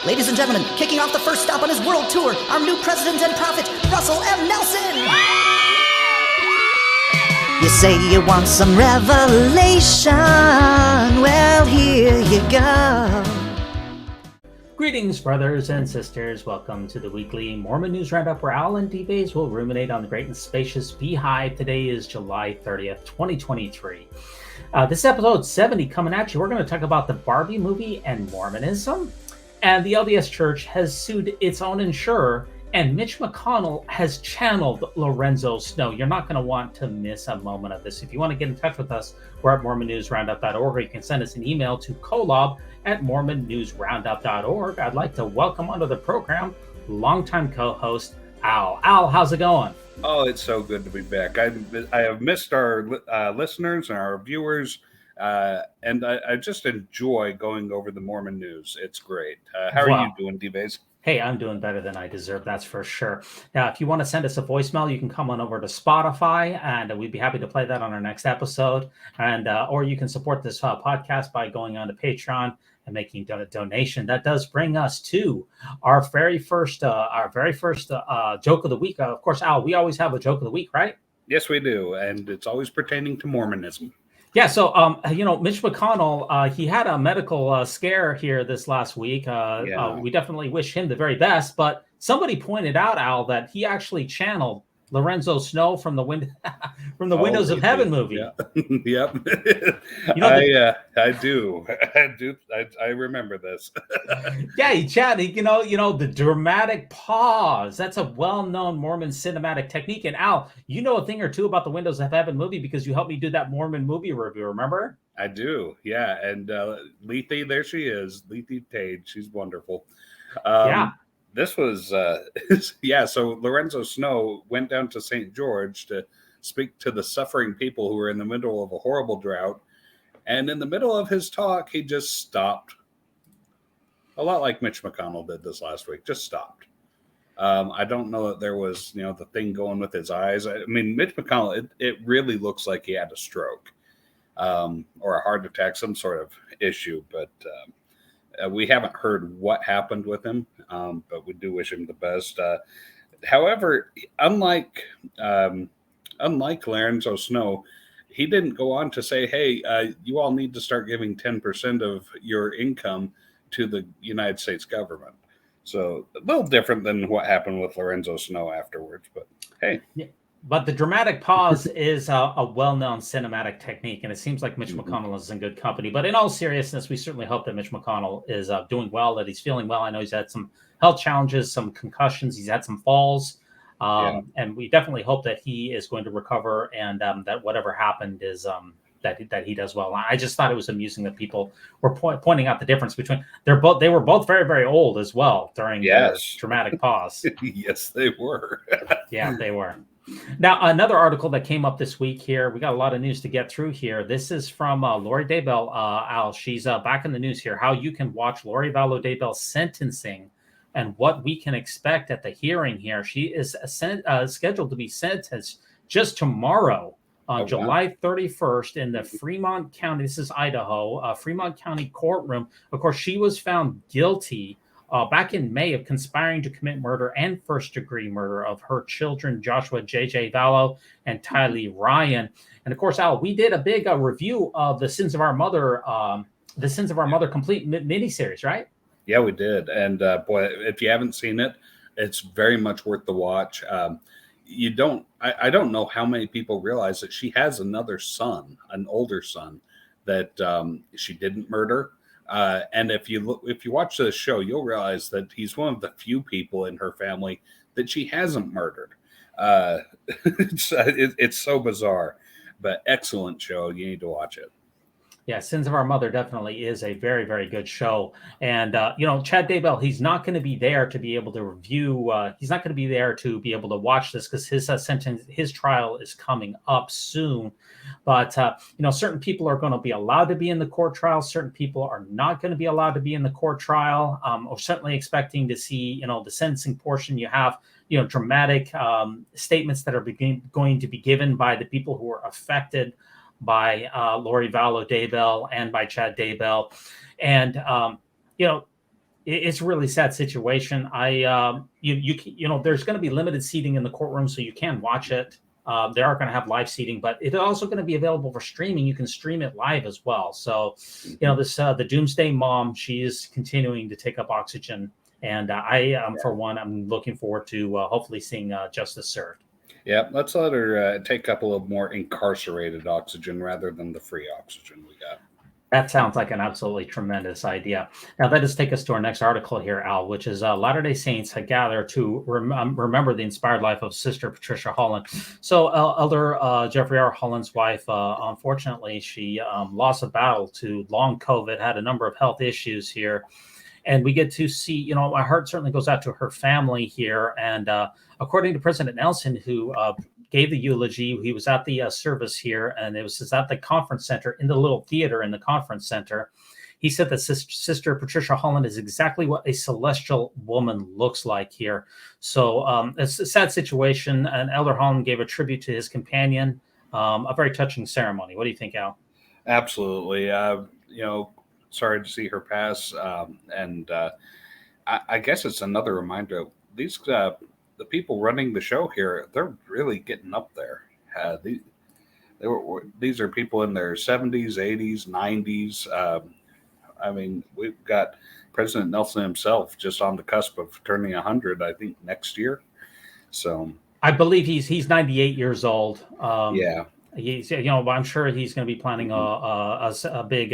Ladies and gentlemen, kicking off the first stop on his world tour, our new president and prophet, Russell M. Nelson! You say you want some revelation, well, here you go. Greetings, brothers and sisters. Welcome to the weekly Mormon News Roundup, where Al and D-Bays will ruminate on the great and spacious beehive. Today is July 30th, 2023. This is episode 70 coming at you. We're going to talk about the Barbie movie and Mormonism. And the LDS Church has sued its own insurer, and Mitch McConnell has channeled Lorenzo Snow. You're not going to want to miss a moment of this. If you want to get in touch with us, we're at MormonNewsRoundup.org, or you can send us an email to kolob@MormonNewsRoundup.org. I'd like to welcome onto the program longtime co-host Al. Al, how's it going? Oh, it's so good to be back. I have missed our listeners and our viewers, and I just enjoy going over the Mormon news. It's great. How are you doing, D-Bays? Hey, I'm doing better than I deserve, that's for sure. Now, if you want to send us a voicemail, you can come on over to Spotify, and we'd be happy to play that on our next episode. And or you can support this podcast by going on to Patreon and making a donation. That does bring us to our very first joke of the week. Of course, Al, we always have a joke of the week, right? Yes, we do, and it's always pertaining to Mormonism. Yeah, so, Mitch McConnell, he had a medical scare here this last week. We definitely wish him the very best, but somebody pointed out, Al, that he actually channeled Lorenzo Snow from the Windows of Heaven movie. Yeah. Yep. I do. I remember this. Yeah, he chatted. The dramatic pause. That's a well-known Mormon cinematic technique. And Al, you know a thing or two about the Windows of Heaven movie because you helped me do that Mormon movie review. Remember? I do. Yeah, and Lethe, there she is, Lethe Tage. She's wonderful. Yeah. This was, so Lorenzo Snow went down to St. George to speak to the suffering people who were in the middle of a horrible drought. And in the middle of his talk, he just stopped. A lot like Mitch McConnell did this last week, just stopped. I don't know that there was, the thing going with his eyes. I mean, Mitch McConnell, it really looks like he had a stroke or a heart attack, some sort of issue, but we haven't heard what happened with him, but we do wish him the best. However, unlike Lorenzo Snow, he didn't go on to say, hey, you all need to start giving 10% of your income to the United States government. So a little different than what happened with Lorenzo Snow afterwards, but hey. Yeah. But the dramatic pause is a well-known cinematic technique, and it seems like Mitch McConnell is in good company. But in all seriousness, we certainly hope that Mitch McConnell is doing well, that he's feeling well. I know he's had some health challenges, some concussions. He's had some falls. And we definitely hope that he is going to recover and that whatever happened is that he does well. I just thought it was amusing that people were pointing out the difference between they were both very, very old as well during their dramatic pause. Yes, they were. Yeah, they were. Now, another article that came up this week here, we got a lot of news to get through here. This is from Lori Daybell, Al. She's back in the news here, how you can watch Lori Vallow Daybell's sentencing and what we can expect at the hearing here. She is scheduled to be sentenced just tomorrow on July 31st in the Fremont County, this is Idaho, Fremont County courtroom. Of course, she was found guilty back in May of conspiring to commit murder and first-degree murder of her children, Joshua J.J. Vallow and Tylee Ryan. And of course, Al, we did a big review of the Sins of Our Mother complete miniseries, right? Yeah, we did. And boy, if you haven't seen it, it's very much worth the watch. I don't know how many people realize that she has another son, an older son, that she didn't murder. And if you watch the show, you'll realize that he's one of the few people in her family that she hasn't murdered. It's so bizarre, but excellent show. You need to watch it. Yeah, Sins of Our Mother definitely is a very, very good show. And, Chad Daybell, he's not going to be there to be able to review. He's not going to be there to be able to watch this because his trial is coming up soon. But, certain people are going to be allowed to be in the court trial. Certain people are not going to be allowed to be in the court trial. Or certainly expecting to see, the sentencing portion. You have, dramatic statements that are going to be given by the people who are affected by Lori Vallow Daybell and by Chad Daybell. And, it's a really sad situation. There's going to be limited seating in the courtroom, so you can watch it. They are going to have live seating, but it's also going to be available for streaming. You can stream it live as well. So, the Doomsday Mom, she is continuing to take up oxygen, and for one, I'm looking forward to hopefully seeing justice served. Yeah, let's let her take a couple of more incarcerated oxygen rather than the free oxygen we got. That sounds like an absolutely tremendous idea. Now, let us take us to our next article here, Al, which is Latter-day Saints gather to remember the inspired life of Sister Patricia Holland. So, Elder Jeffrey R. Holland's wife, unfortunately, she lost a battle to long COVID, had a number of health issues here. And we get to see, my heart certainly goes out to her family here. And according to President Nelson, who gave the eulogy, he was at the service here, and it was at the conference center, in the little theater in the conference center. He said that Sister Patricia Holland is exactly what a celestial woman looks like here. So it's a sad situation. And Elder Holland gave a tribute to his companion, a very touching ceremony. What do you think, Al? Absolutely. Sorry to see her pass. I guess it's another reminder. These the people running the show here, they're really getting up there. These are people in their 70s, 80s, 90s. We've got President Nelson himself just on the cusp of turning 100, I think, next year. So I believe he's 98 years old. Yeah. He's, I'm sure he's going to be planning a big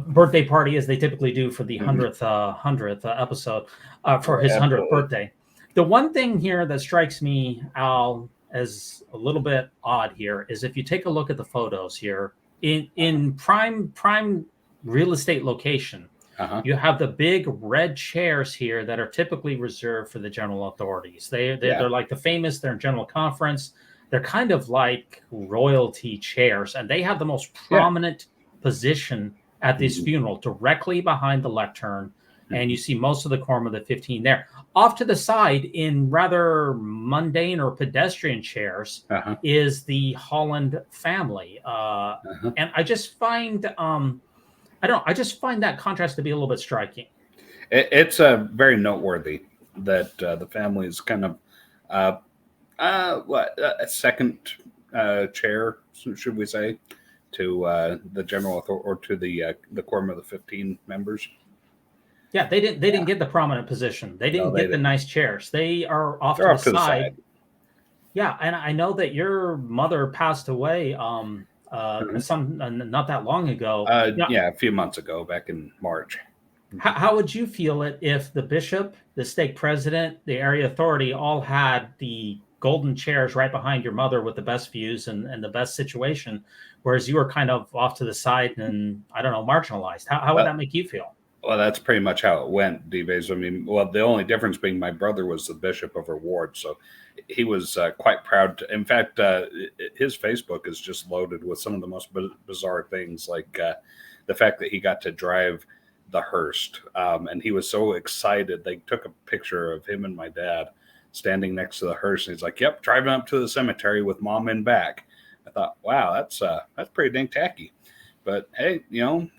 birthday party, as they typically do for the 100th episode for his 100th birthday. The one thing here that strikes me, Al, as a little bit odd here is if you take a look at the photos here in prime real estate location, you have the big red chairs here that are typically reserved for the general authorities. They're like the famous, they're in general conference. They're kind of like royalty chairs, and they have the most prominent position at this funeral, directly behind the lectern. And you see most of the quorum of the 15 there. Off to the side, in rather mundane or pedestrian chairs, is the Holland family. And I just find, I just find that contrast to be a little bit striking. It's very noteworthy that the family is kind of a second chair, should we say, to the general authority, or to the quorum of the 15 members. Yeah, they didn't get the prominent position. They didn't get the nice chairs. They are off to the side. Yeah, and I know that your mother passed away not that long ago. A few months ago, back in March. How would you feel it if the bishop, the stake president, the area authority all had the golden chairs right behind your mother with the best views and the best situation, whereas you were kind of off to the side and, marginalized? How would that make you feel? Well, that's pretty much how it went, D-Base. The only difference being my brother was the bishop of her ward, so he was quite proud. In fact, his Facebook is just loaded with some of the most bizarre things, like the fact that he got to drive the hearse, and he was so excited. They took a picture of him and my dad standing next to the hearse, and he's like, "Yep, driving up to the cemetery with Mom in back." I thought, wow, that's pretty dang tacky. But hey,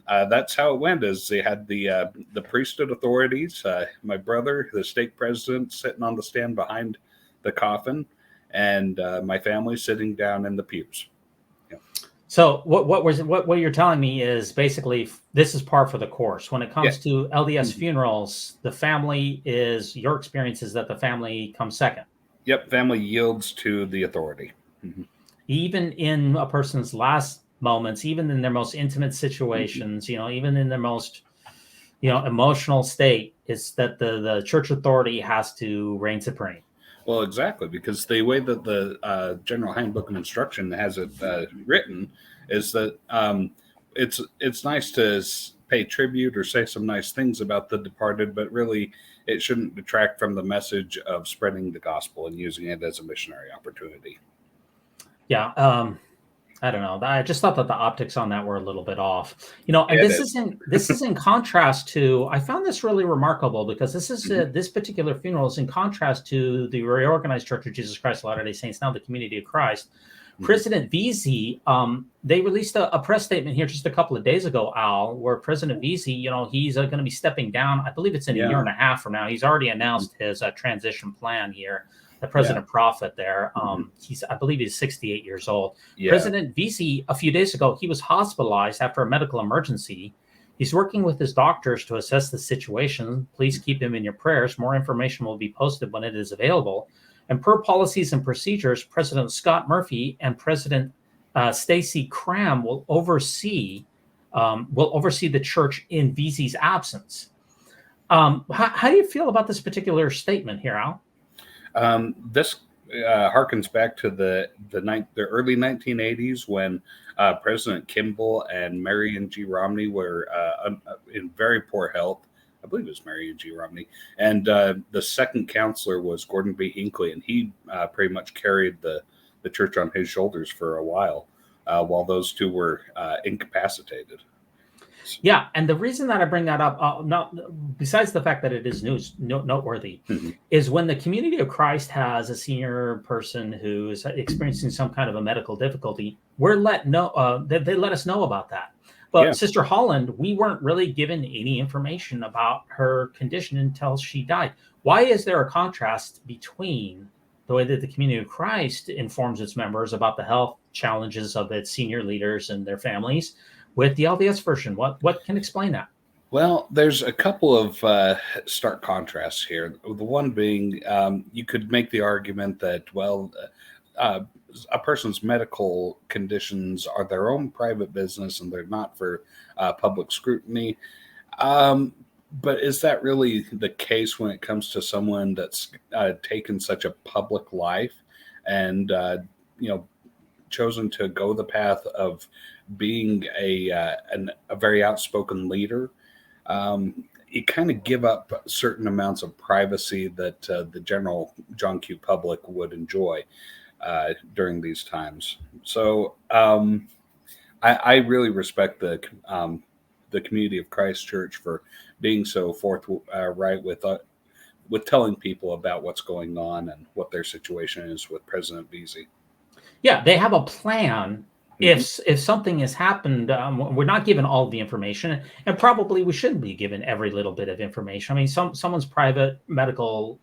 that's how it went. Is they had the priesthood authorities, my brother, the stake president, sitting on the stand behind the coffin, and my family sitting down in the pews. Yeah. So what you're telling me is basically this is par for the course when it comes to LDS funerals. The family is, your experience is that the family comes second. Yep, family yields to the authority. Even in a person's last moments, even in their most intimate situations, even in their most, emotional state, it's that the church authority has to reign supreme. Well, exactly, because the way that the General Handbook of Instruction has it written is that it's nice to pay tribute or say some nice things about the departed, but really it shouldn't detract from the message of spreading the gospel and using it as a missionary opportunity. Yeah. I don't know. I just thought that the optics on that were a little bit off, and this is in contrast to, I found this really remarkable because this is this particular funeral is in contrast to the reorganized Church of Jesus Christ of Latter-day Saints, now the Community of Christ, President Veazey, they released a press statement here just a couple of days ago, Al, where President Veazey, he's going to be stepping down. I believe it's in a year and a half from now. He's already announced his transition plan here. The President Prophet there. I believe he's 68 years old. Yeah. President Veazey, a few days ago, he was hospitalized after a medical emergency. He's working with his doctors to assess the situation. Please keep him in your prayers. More information will be posted when it is available. And per policies and procedures, President Scott Murphy and President Stacey Cram will oversee the church in Veazey's absence. How do you feel about this particular statement here, Al? This harkens back to the early 1980s when President Kimball and Marion G. Romney were in very poor health. I believe it was Marion G. Romney. And the second counselor was Gordon B. Hinckley, and he pretty much carried the church on his shoulders for a while those two were incapacitated. Yeah, and the reason that I bring that up, besides the fact that it is noteworthy, is when the Community of Christ has a senior person who is experiencing some kind of a medical difficulty, they let us know about that. But Sister Holland, we weren't really given any information about her condition until she died. Why is there a contrast between the way that the Community of Christ informs its members about the health challenges of its senior leaders and their families with the LDS version? What can explain that? Well, there's a couple of stark contrasts here. The one being, you could make the argument that, a person's medical conditions are their own private business and they're not for public scrutiny. But is that really the case when it comes to someone that's taken such a public life and, chosen to go the path of being a very outspoken leader? You kind of give up certain amounts of privacy that the general John Q. public would enjoy during these times. So I really respect the Community of Christ Church for being so forthright with telling people about what's going on and what their situation is with President Veazey. Yeah, they have a plan. If something has happened, we're not given all of the information, and probably we shouldn't be given every little bit of information. I mean, someone's private medical,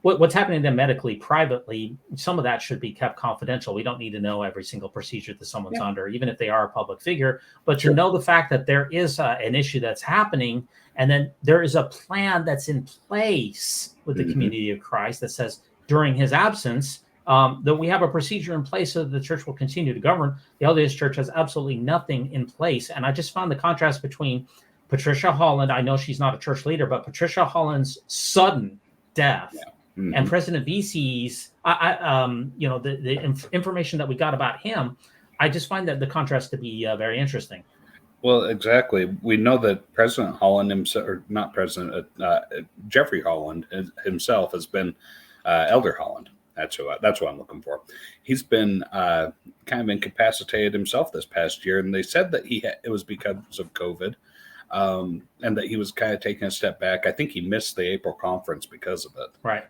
what's happening to them medically, privately, some of that should be kept confidential. We don't need to know every single procedure that someone's under, even if they are a public figure. But to know the fact that there is an issue that's happening, and then there is a plan that's in place with the Community of Christ that says during his absence, that we have a procedure in place so that the church will continue to govern. The LDS Church has absolutely nothing in place. And I just found the contrast between Patricia Holland, I know she's not a church leader, but Patricia Holland's sudden death and President Veazey's, the information that we got about him, I just find that the contrast to be very interesting. Well, exactly. We know that President Holland himself, or not President, Jeffrey Holland himself has been Elder Holland. That's what I'm looking for. He's been kind of incapacitated himself this past year, and they said that it was because of COVID, and that he was kind of taking a step back. I think he missed the April conference because of it. Right.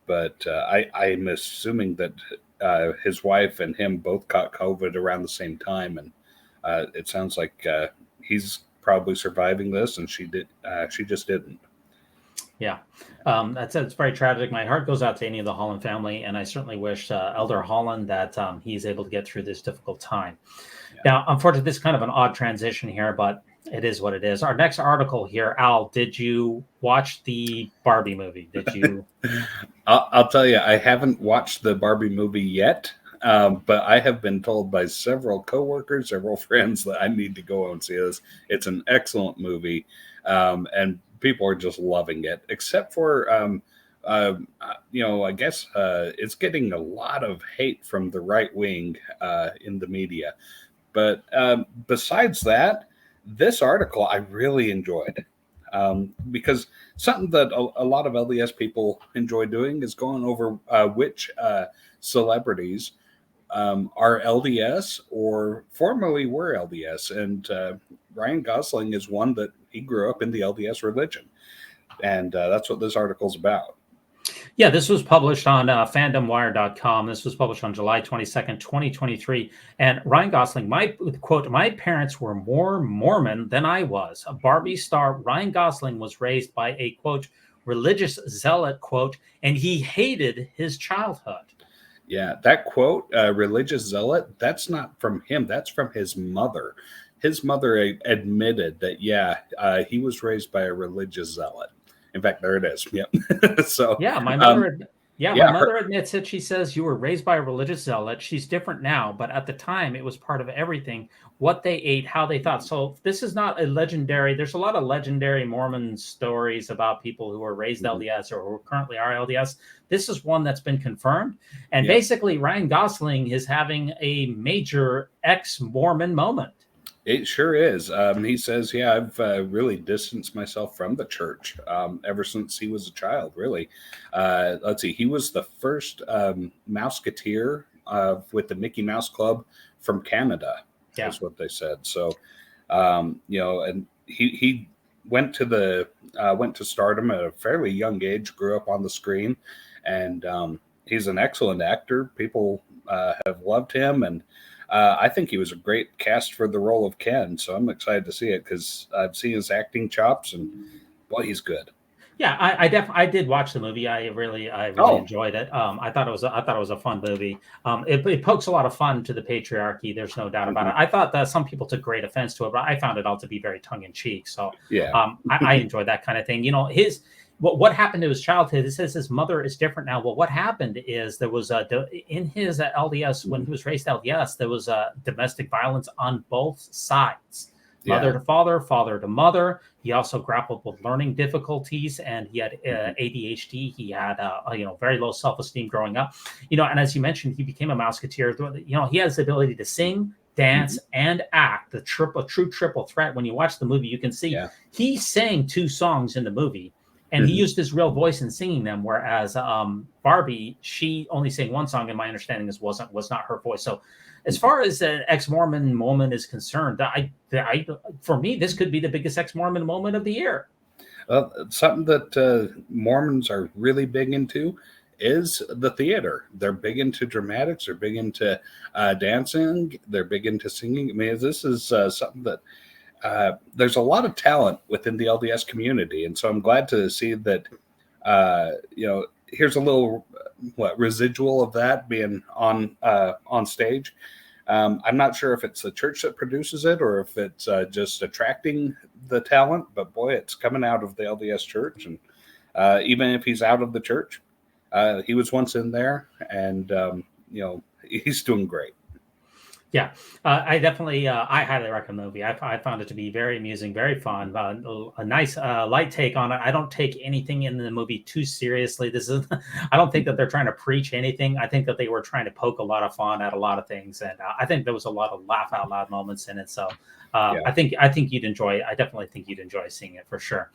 But I'm assuming that his wife and him both caught COVID around the same time, and it sounds like he's probably surviving this, and she just didn't. Yeah, that's very tragic. My heart goes out to any of the Holland family, and I certainly wish Elder Holland that he's able to get through this difficult time. Yeah. Now, unfortunately, this is kind of an odd transition here, but it is what it is. Our next article here, Al, did you watch the Barbie movie? Did you? I'll tell you, I haven't watched the Barbie movie yet, but I have been told by several coworkers, several friends that I need to go and see this. It's an excellent movie, and people are just loving it, except for, I guess it's getting a lot of hate from the right wing in the media. But besides that, this article I really enjoyed because something that a lot of LDS people enjoy doing is going over which celebrities are LDS or formerly were LDS. And Ryan Gosling is one that he grew up in the LDS religion. And that's what this article's about. Yeah, this was published on fandomwire.com. This was published on July 22nd, 2023. And Ryan Gosling, my parents were more Mormon than I was. Barbie star Ryan Gosling was raised by a, quote, religious zealot, quote, and he hated his childhood. Yeah, that quote, religious zealot, that's not from him. That's from his mother. His mother admitted that, he was raised by a religious zealot. In fact, there it is. Yep. So yeah, my mother. My mother admits it. She says you were raised by a religious zealot. She's different now, but at the time, it was part of everything. What they ate, how they thought. So this is not a legendary. There's a lot of legendary Mormon stories about people who were raised LDS or who currently are LDS. This is one that's been confirmed. And basically, Ryan Gosling is having a major ex-Mormon moment. It sure is. He says, I've really distanced myself from the church ever since he was a child, really. Let's see. He was the first Mouseketeer with the Mickey Mouse Club from Canada, is what they said. So, and he went to stardom at a fairly young age, grew up on the screen, and he's an excellent actor. People have loved him, and I think he was a great cast for the role of Ken, so I'm excited to see it because I've seen his acting chops, and boy, he's good. Yeah, I did watch the movie. I really enjoyed it. I thought it was a fun movie. It pokes a lot of fun to the patriarchy. There's no doubt about it. I thought that some people took great offense to it, but I found it all to be very tongue in cheek. So I enjoyed that kind of thing. What happened to his childhood? It says his mother is different now. Well, what happened is there was in his LDS, when he was raised LDS, there was domestic violence on both sides, mother to father, father to mother. He also grappled with learning difficulties, and he had ADHD. He had very low self-esteem growing up. And as you mentioned, he became a Mouseketeer. He has the ability to sing, dance, and act. A true triple threat. When you watch the movie, you can see he sang 2 songs in the movie. And he used his real voice in singing them, whereas Barbie, she only sang 1 song, and my understanding was not her voice. So, as far as an ex-Mormon moment is concerned, for me, this could be the biggest ex-Mormon moment of the year. Something that Mormons are really big into is the theater. They're big into dramatics. They're big into dancing. They're big into singing. I mean, this is something that. There's a lot of talent within the LDS community, and so I'm glad to see that. Here's a little residual of that being on stage. I'm not sure if it's the church that produces it or if it's just attracting the talent, but boy, it's coming out of the LDS church, and even if he's out of the church, he was once in there, and he's doing great. Yeah, I definitely, I highly recommend the movie. I found it to be very amusing, very fun, a nice light take on it. I don't take anything in the movie too seriously. I don't think that they're trying to preach anything. I think that they were trying to poke a lot of fun at a lot of things, and I think there was a lot of laugh out loud moments in it. So I think you'd enjoy. I definitely think you'd enjoy seeing it for sure.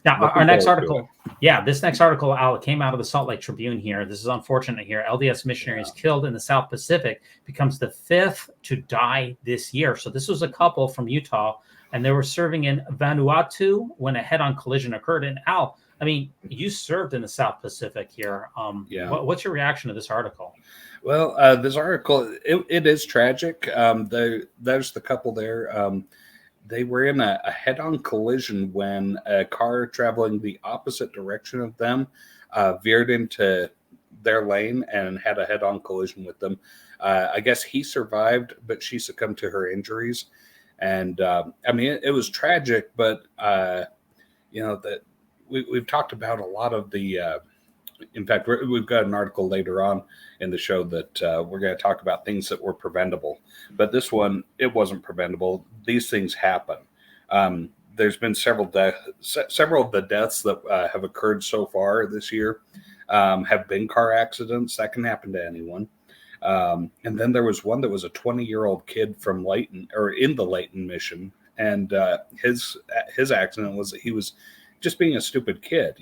Now, our next article, this next article came out of the Salt Lake Tribune here. This is unfortunate here. LDS missionaries killed in the South Pacific becomes the 5th to die this year. So this was a couple from Utah, and they were serving in Vanuatu when a head-on collision occurred. And Al, I mean, you served in the South Pacific here. What's your reaction to this article? Well, this article, it is tragic. There's the couple there. They were in a head-on collision when a car traveling the opposite direction of them veered into their lane and had a head-on collision with them. I guess he survived, but she succumbed to her injuries. And it was tragic, but that we've talked about a lot of the. In fact, we've got an article later on in the show that we're going to talk about things that were preventable. But this one, it wasn't preventable. These things happen. There's been several of the deaths that have occurred so far this year have been car accidents. That can happen to anyone. And then there was one that was a 20-year-old kid from Layton, or in the Layton mission. And his accident was that he was just being a stupid kid,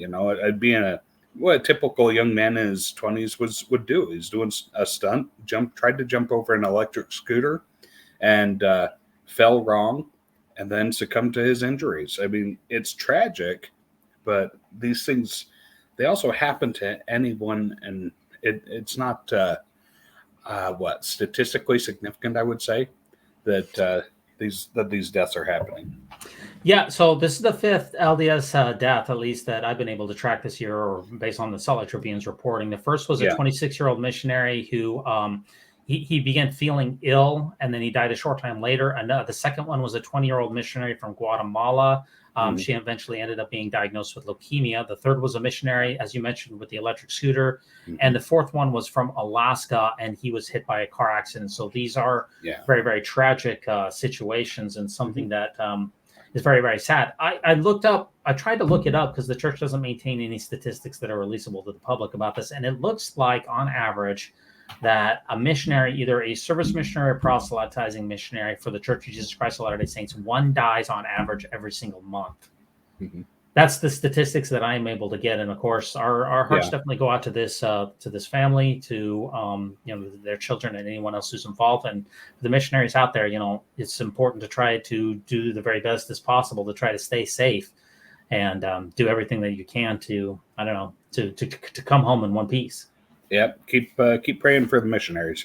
being what a typical young man in his 20s would do. He's doing a stunt, tried to jump over an electric scooter, and fell wrong, and then succumbed to his injuries. I mean, it's tragic, but these things they also happen to anyone, and it's not statistically significant, I would say, that these deaths are happening. Yeah, so this is the fifth LDS death, at least that I've been able to track this year, or based on the Salt Lake Tribune's reporting. The first was a 26-year-old missionary who he began feeling ill, and then he died a short time later. And the second one was a 20-year-old missionary from Guatemala. She eventually ended up being diagnosed with leukemia. The third was a missionary, as you mentioned, with the electric scooter. And the fourth one was from Alaska, and he was hit by a car accident. So these are very, very tragic situations, and something that is very, very sad. I tried to look it up because the church doesn't maintain any statistics that are releasable to the public about this. And it looks like, on average, that a missionary, either a service missionary or proselytizing missionary for the Church of Jesus Christ of Latter-day Saints, one dies on average every single month. That's the statistics that I'm able to get. And of course, our hearts definitely go out to this family, to their children, and anyone else who's involved. And the missionaries out there, it's important to try to do the very best as possible to try to stay safe, and do everything that you can to come home in one piece. Yep. Keep praying for the missionaries.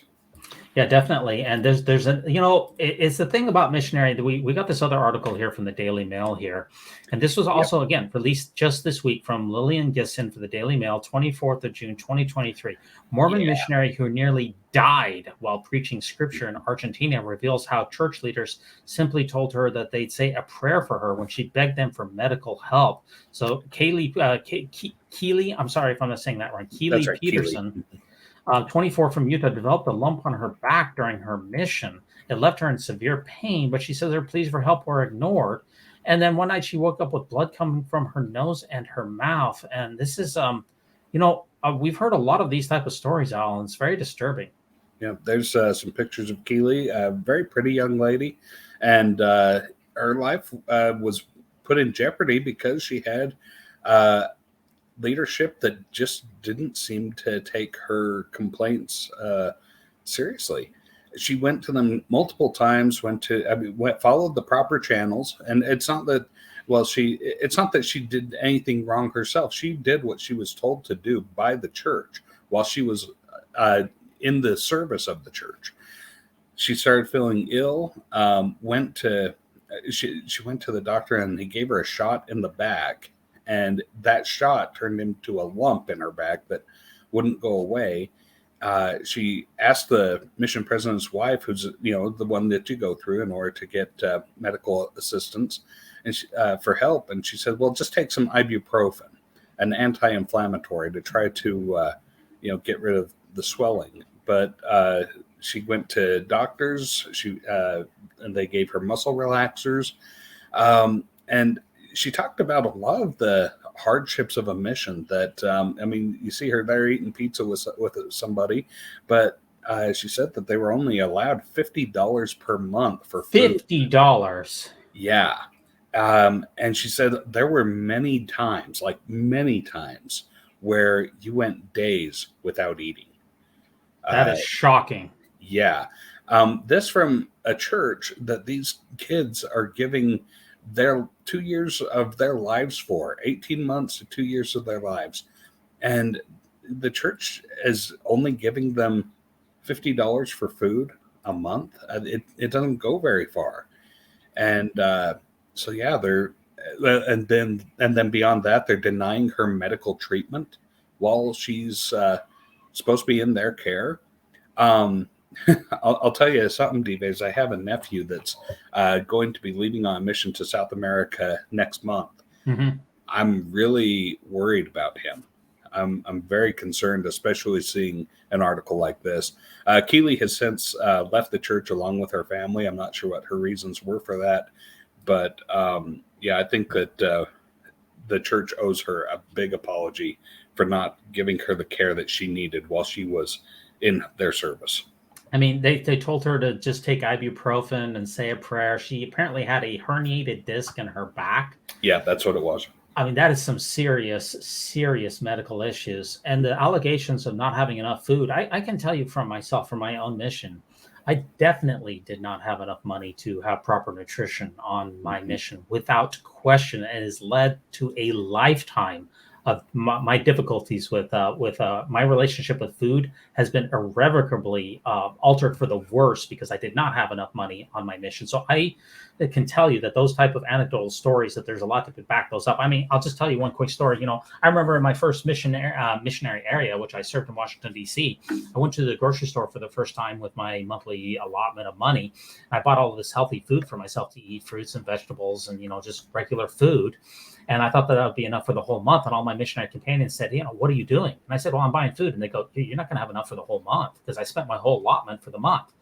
Yeah, definitely. And there's it's the thing about Missionary that we got this other article here from the Daily Mail here. And this was also, again, released just this week from Lillian Gisson for the Daily Mail, 24th of June, 2023. Mormon missionary who nearly died while preaching scripture in Argentina reveals how church leaders simply told her that they'd say a prayer for her when she begged them for medical help. So Keely, I'm sorry if I'm not saying that wrong, Keely Peterson, 24, from Utah, developed a lump on her back during her mission. It left her in severe pain, but she says her pleas for help were ignored. And then one night she woke up with blood coming from her nose and her mouth. And this is, we've heard a lot of these type of stories, Alan. It's very disturbing. Yeah, there's some pictures of Keely, a very pretty young lady, and her life was put in jeopardy because she had leadership that just didn't seem to take her complaints seriously. She went to them multiple times, followed the proper channels, and it's not that she did anything wrong herself. She did what she was told to do by the church while she was in the service of the church. She started feeling ill, she went to the doctor, and he gave her a shot in the back. And that shot turned into a lump in her back that wouldn't go away. She asked the mission president's wife, who's the one that you go through in order to get medical assistance, and for help. And she said, "Well, just take some ibuprofen, an anti-inflammatory, to try to get rid of the swelling." But she went to doctors. And they gave her muscle relaxers, and she talked about a lot of the hardships of a mission that, you see her there eating pizza with somebody, but she said that they were only allowed $50 per month for food. $50. Yeah. And she said there were many times, where you went days without eating. That is shocking. Yeah. This from a church that these kids are giving their 2 years of their lives for, 18 months to 2 years of their lives. And the church is only giving them $50 for food a month. It doesn't go very far. And they're, and then beyond that, they're denying her medical treatment while she's supposed to be in their care. I'll tell you something, D-Bays. I have a nephew that's going to be leaving on a mission to South America next month. Mm-hmm. I'm really worried about him. I'm very concerned, especially seeing an article like this. Keely has since left the church along with her family. I'm not sure what her reasons were for that. But, I think that the church owes her a big apology for not giving her the care that she needed while she was in their service. I mean, they told her to just take ibuprofen and say a prayer. She apparently had a herniated disc in her back. Yeah, that's what it was. I mean, that is some serious medical issues. And the allegations of not having enough food, I can tell you from myself, from my own mission, I definitely did not have enough money to have proper nutrition on my mission, without question. It has led to a lifetime my difficulties with my relationship with food has been irrevocably altered for the worse because I did not have enough money on my mission. So I can tell you that those type of anecdotal stories, that there's a lot to back those up. I mean, I'll just tell you one quick story. You know, I remember in my first missionary area, which I served in Washington, D.C., I went to the grocery store for the first time with my monthly allotment of money. I bought all of this healthy food for myself to eat, fruits and vegetables and, you know, just regular food. And I thought that would be enough for the whole month. And all my missionary companions said, you know, what are you doing? And I said, well, I'm buying food. And they go, you're not going to have enough for the whole month because I spent my whole allotment for the month.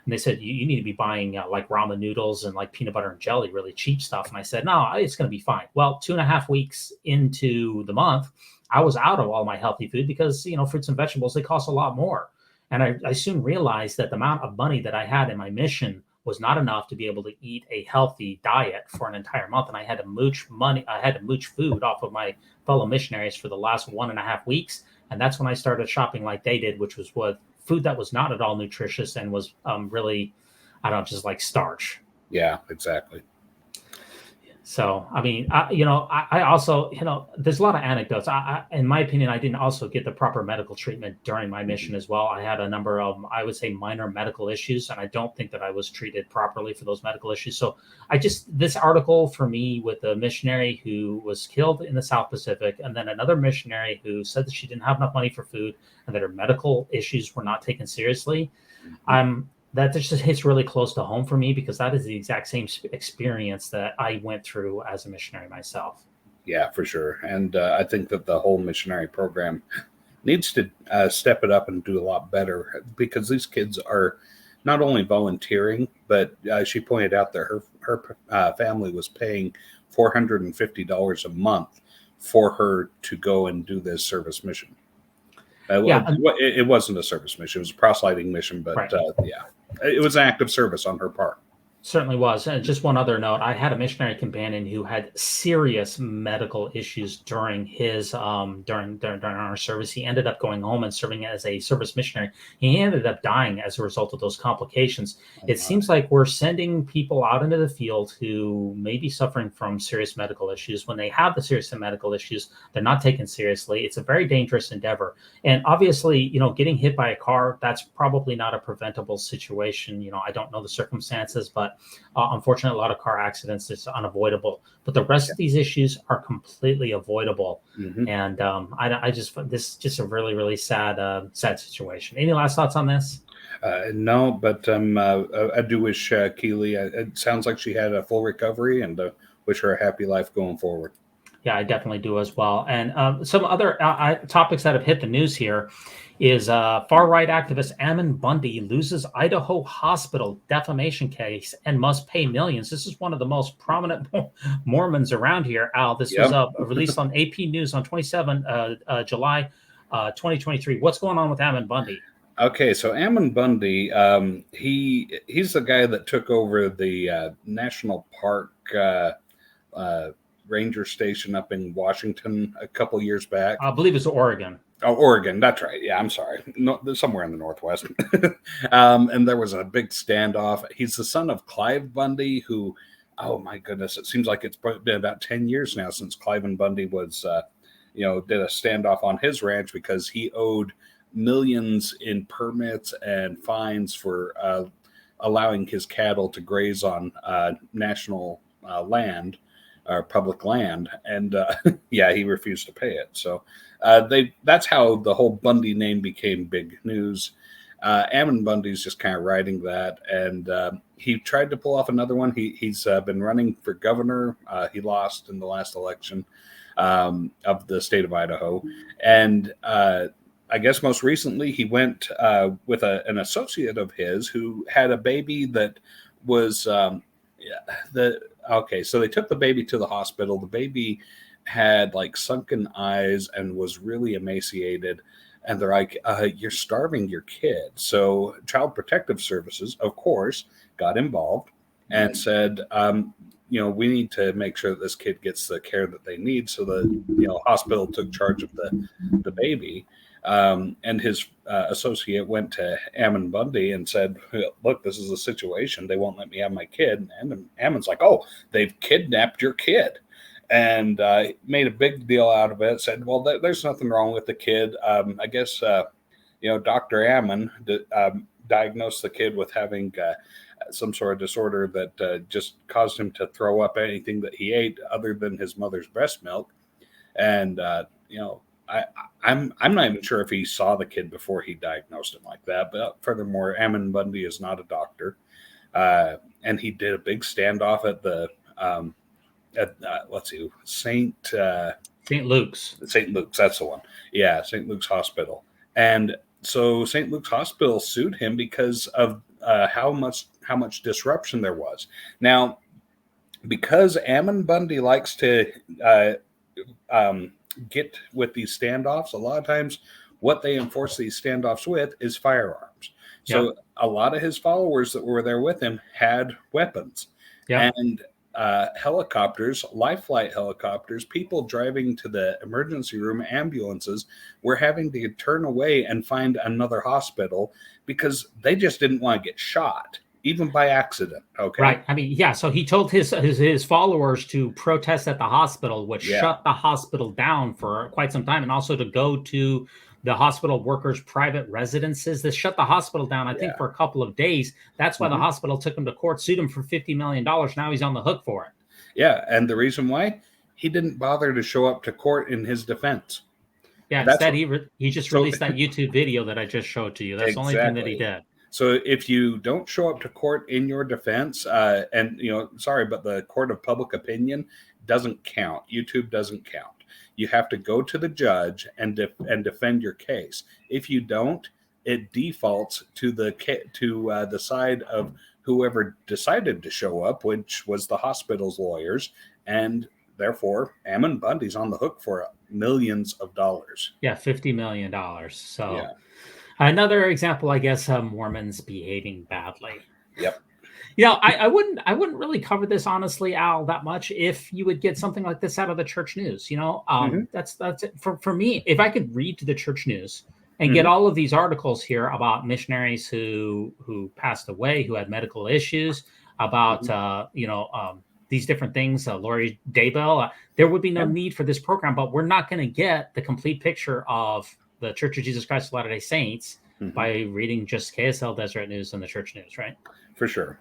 And they said, you need to be buying like ramen noodles and like peanut butter and jelly, really cheap stuff. And I said, no, it's going to be fine. Well, 2.5 weeks into the month, I was out of all my healthy food because, you know, fruits and vegetables, they cost a lot more. And I soon realized that the amount of money that I had in my mission was not enough to be able to eat a healthy diet for an entire month. And I had to mooch money. I had to mooch food off of my fellow missionaries for the last 1.5 weeks. And that's when I started shopping like they did, which was what food that was not at all nutritious and was really, I don't know, just like starch. Yeah, exactly. So, I mean, I also, you know, there's a lot of anecdotes. In my opinion, I didn't also get the proper medical treatment during my mission as well. I had a number of, I would say, minor medical issues, and I don't think that I was treated properly for those medical issues. So this article for me with a missionary who was killed in the South Pacific, and then another missionary who said that she didn't have enough money for food and that her medical issues were not taken seriously. That just hits really close to home for me because that is the exact same experience that I went through as a missionary myself. Yeah, for sure. And I think that the whole missionary program needs to step it up and do a lot better because these kids are not only volunteering, but she pointed out that her family was paying $450 a month for her to go and do this service mission. It wasn't a service mission. It was a proselyting mission, but right. It was an act of service on her part. Certainly was. And just one other note, I had a missionary companion who had serious medical issues during his during our service. He ended up going home and serving as a service missionary. He ended up dying as a result of those complications. It seems like we're sending people out into the field who may be suffering from serious medical issues. When they have the serious medical issues, they're not taken seriously. It's a very dangerous endeavor. And obviously, you know, getting hit by a car, that's probably not a preventable situation. You know, I don't know the circumstances, but unfortunately, a lot of car accidents is unavoidable, but the rest of these issues are completely avoidable. Mm-hmm. And this is just a really, really sad situation. Any last thoughts on this? No, but I do wish Keely, it sounds like she had a full recovery and wish her a happy life going forward. Yeah, I definitely do as well. And some other topics that have hit the news here is far-right activist Ammon Bundy loses Idaho hospital defamation case and must pay millions. This is one of the most prominent Mormons around here, Al. This was released on AP News on 27 July 2023. What's going on with Ammon Bundy? Okay, so Ammon Bundy, he's the guy that took over the National Park ranger station up in Washington a couple years back. I believe it's Oregon. Oh, Oregon. That's right. Yeah, I'm sorry. No, somewhere in the Northwest. And there was a big standoff. He's the son of Clive Bundy, who, oh my goodness, it seems like it's been about 10 years now since Clive and Bundy was, did a standoff on his ranch because he owed millions in permits and fines for allowing his cattle to graze on national land or public land. And he refused to pay it. So that's how the whole Bundy name became big news. Ammon Bundy's just kind of riding that. And he tried to pull off another one. He's been running for governor. He lost in the last election of the state of Idaho. And I guess most recently he went with an associate of his who had a baby that was okay, so they took the baby to the hospital. The baby had like sunken eyes and was really emaciated. And they're like, you're starving your kid. So Child Protective Services, of course, got involved and said, we need to make sure that this kid gets the care that they need. So the hospital took charge of the baby. And his associate went to Ammon Bundy and said, look, this is a situation. They won't let me have my kid. And Ammon's like, oh, they've kidnapped your kid. and made a big deal out of it. Said, well, there's nothing wrong with the kid. I guess, Dr. Ammon diagnosed the kid with having some sort of disorder that just caused him to throw up anything that he ate other than his mother's breast milk. And, I'm not even sure if he saw the kid before he diagnosed him like that. But furthermore, Ammon Bundy is not a doctor. And he did a big standoff at the, St. Luke's. St. Luke's, that's the one. Yeah, St. Luke's Hospital. And so St. Luke's Hospital sued him because of how much disruption there was. Now, because Ammon Bundy likes to get with these standoffs, a lot of times what they enforce these standoffs with is firearms. So a lot of his followers that were there with him had weapons. And helicopters, life flight helicopters, people driving to the emergency room, ambulances were having to turn away and find another hospital because they just didn't want to get shot, even by accident. Okay. Right. I mean, so he told his followers to protest at the hospital, which shut the hospital down for quite some time, and also to go to the hospital workers' private residences. This shut the hospital down, I think, for a couple of days. That's why the hospital took him to court, sued him for $50 million. Now he's on the hook for it. Yeah. And the reason why? He didn't bother to show up to court in his defense. Yeah. Instead, he just released that YouTube video that I just showed to you. That's the only thing that he did. So if you don't show up to court in your defense, but the court of public opinion doesn't count. YouTube doesn't count. You have to go to the judge and defend your case. If you don't, it defaults to the side of whoever decided to show up, which was the hospital's lawyers, and therefore Ammon Bundy's on the hook for millions of dollars. Yeah, $50 million. So another example, I guess, of Mormons behaving badly. Yep. I wouldn't really cover this, honestly, Al, that much if you would get something like this out of the church news. That's it. For me, if I could read to the church news and get all of these articles here about missionaries who passed away, who had medical issues, about these different things, Lori Daybell, there would be no need for this program. But we're not going to get the complete picture of the Church of Jesus Christ of Latter-day Saints by reading just KSL, Deseret News, and the church news, right? For sure.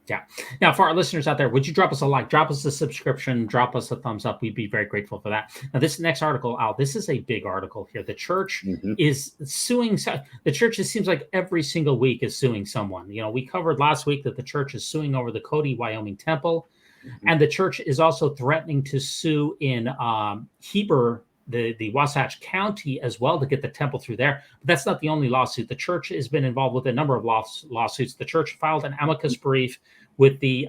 Yeah. Now, for our listeners out there, would you drop us a like, drop us a subscription, drop us a thumbs up? We'd be very grateful for that. Now, this next article, Al, this is a big article here. The church is suing. The church, it seems like every single week is suing someone. We covered last week that the church is suing over the Cody, Wyoming temple. And the church is also threatening to sue in Heber, the Wasatch County as well, to get the temple through there. But that's not the only lawsuit. The church has been involved with a number of lawsuits. The church filed an amicus brief with the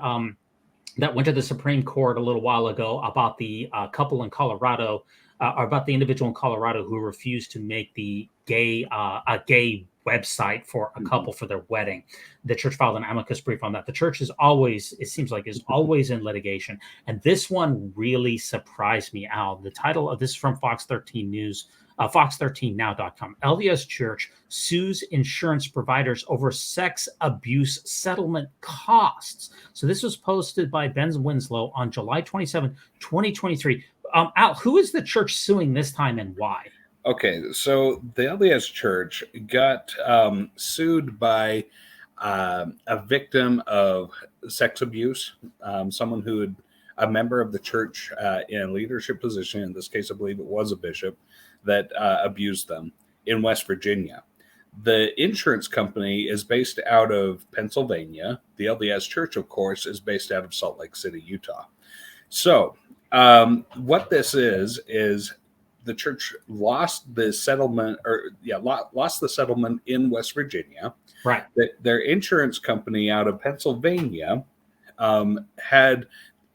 that went to the Supreme Court a little while ago about the couple in Colorado, or about the individual in Colorado who refused to make the a gay website for a couple for their wedding. The church filed an amicus brief on that. The church is always in litigation. And this one really surprised me, Al. The title of this is from Fox 13 News, fox13now.com. LDS Church sues insurance providers over sex abuse settlement costs. So this was posted by Ben Winslow on July 27, 2023. Al, who is the church suing this time and why? Okay, so the LDS Church got sued by a victim of sex abuse, someone who had a member of the church in a leadership position, in this case I believe it was a bishop, that abused them in West Virginia. The insurance company is based out of Pennsylvania. The LDS Church, of course, is based out of Salt Lake City, Utah. So what this is the church lost the settlement, lost the settlement in West Virginia. Right. Their insurance company out of Pennsylvania had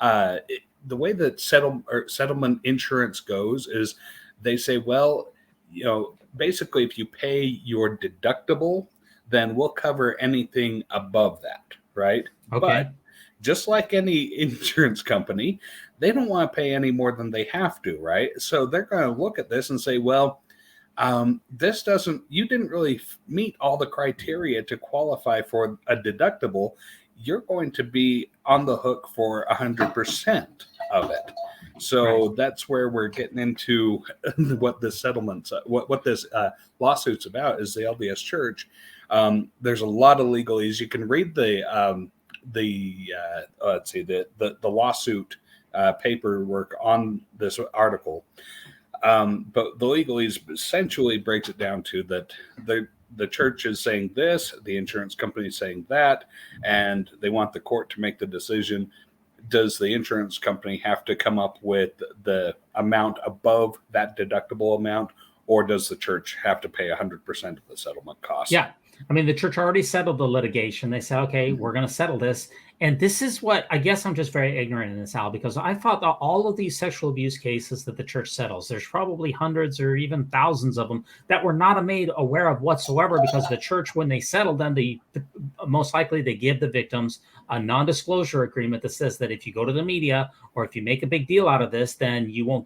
the way that settlement insurance goes is they say, well, basically if you pay your deductible, then we'll cover anything above that, right? Okay. But just like any insurance company, they don't want to pay any more than they have to, right? So they're going to look at this and say, well, you didn't really meet all the criteria to qualify for a deductible. You're going to be on the hook for 100% of it. So that's where we're getting into what this settlement, what this lawsuit's about is the LDS Church. There's a lot of legalese. You can read the lawsuit paperwork on this article. But the legalese essentially breaks it down to that the church is saying this, the insurance company is saying that, and they want the court to make the decision. Does the insurance company have to come up with the amount above that deductible amount, or does the church have to pay 100% of the settlement cost? Yeah. I mean, the church already settled the litigation. They said, okay, we're going to settle this. And this is what, I guess I'm just very ignorant in this, Al, because I thought that all of these sexual abuse cases that the church settles, there's probably hundreds or even thousands of them that were not made aware of whatsoever, because the church, when they settled them, most likely they give the victims a non-disclosure agreement that says that if you go to the media or if you make a big deal out of this, then you'll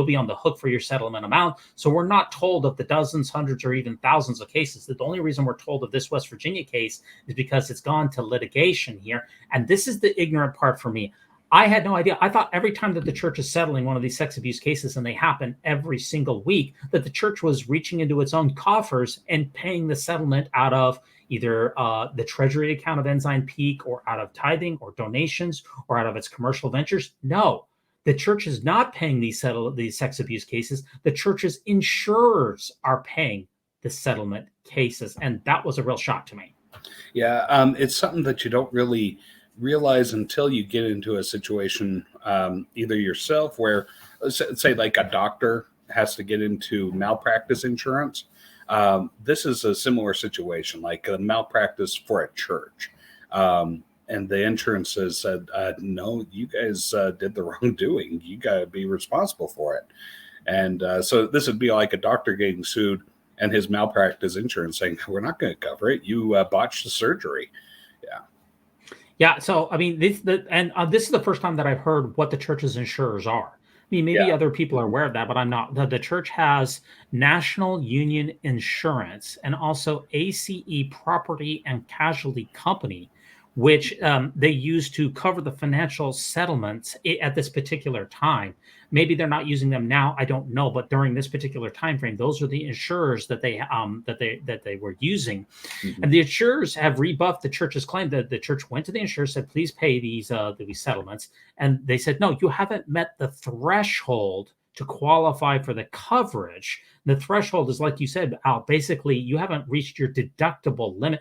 be on the hook for your settlement amount. So we're not told of the dozens, hundreds, or even thousands of cases. The only reason we're told of this West Virginia case is because it's gone to litigation here. And this is the ignorant part for me. I had no idea. I thought every time that the church is settling one of these sex abuse cases, and they happen every single week, that the church was reaching into its own coffers and paying the settlement out of either the treasury account of Ensign Peak, or out of tithing or donations, or out of its commercial ventures. No, the church is not paying these sex abuse cases. The church's insurers are paying the settlement cases. And that was a real shock to me. Yeah, it's something that you don't really realize until you get into a situation, either yourself, where, say, like a doctor has to get into malpractice insurance. This is a similar situation, like a malpractice for a church. And the insurance has said, no, you guys did the wrongdoing. You got to be responsible for it. And so this would be like a doctor getting sued and his malpractice insurance saying, we're not going to cover it. You botched the surgery. Yeah. Yeah. So, I mean, this is the first time that I've heard what the church's insurers are. I mean, maybe other people are aware of that, but I'm not. The church has National Union Insurance and also ACE Property and Casualty Company, which they use to cover the financial settlements at this particular time. Maybe they're not using them now. I don't know, but during this particular time frame, those are the insurers that they were using, and the insurers have rebuffed the church's claim. That the church went to the insurer, said, "Please pay these settlements," and they said, "No, you haven't met the threshold to qualify for the coverage." The threshold is, like you said, Al. Basically, you haven't reached your deductible limit.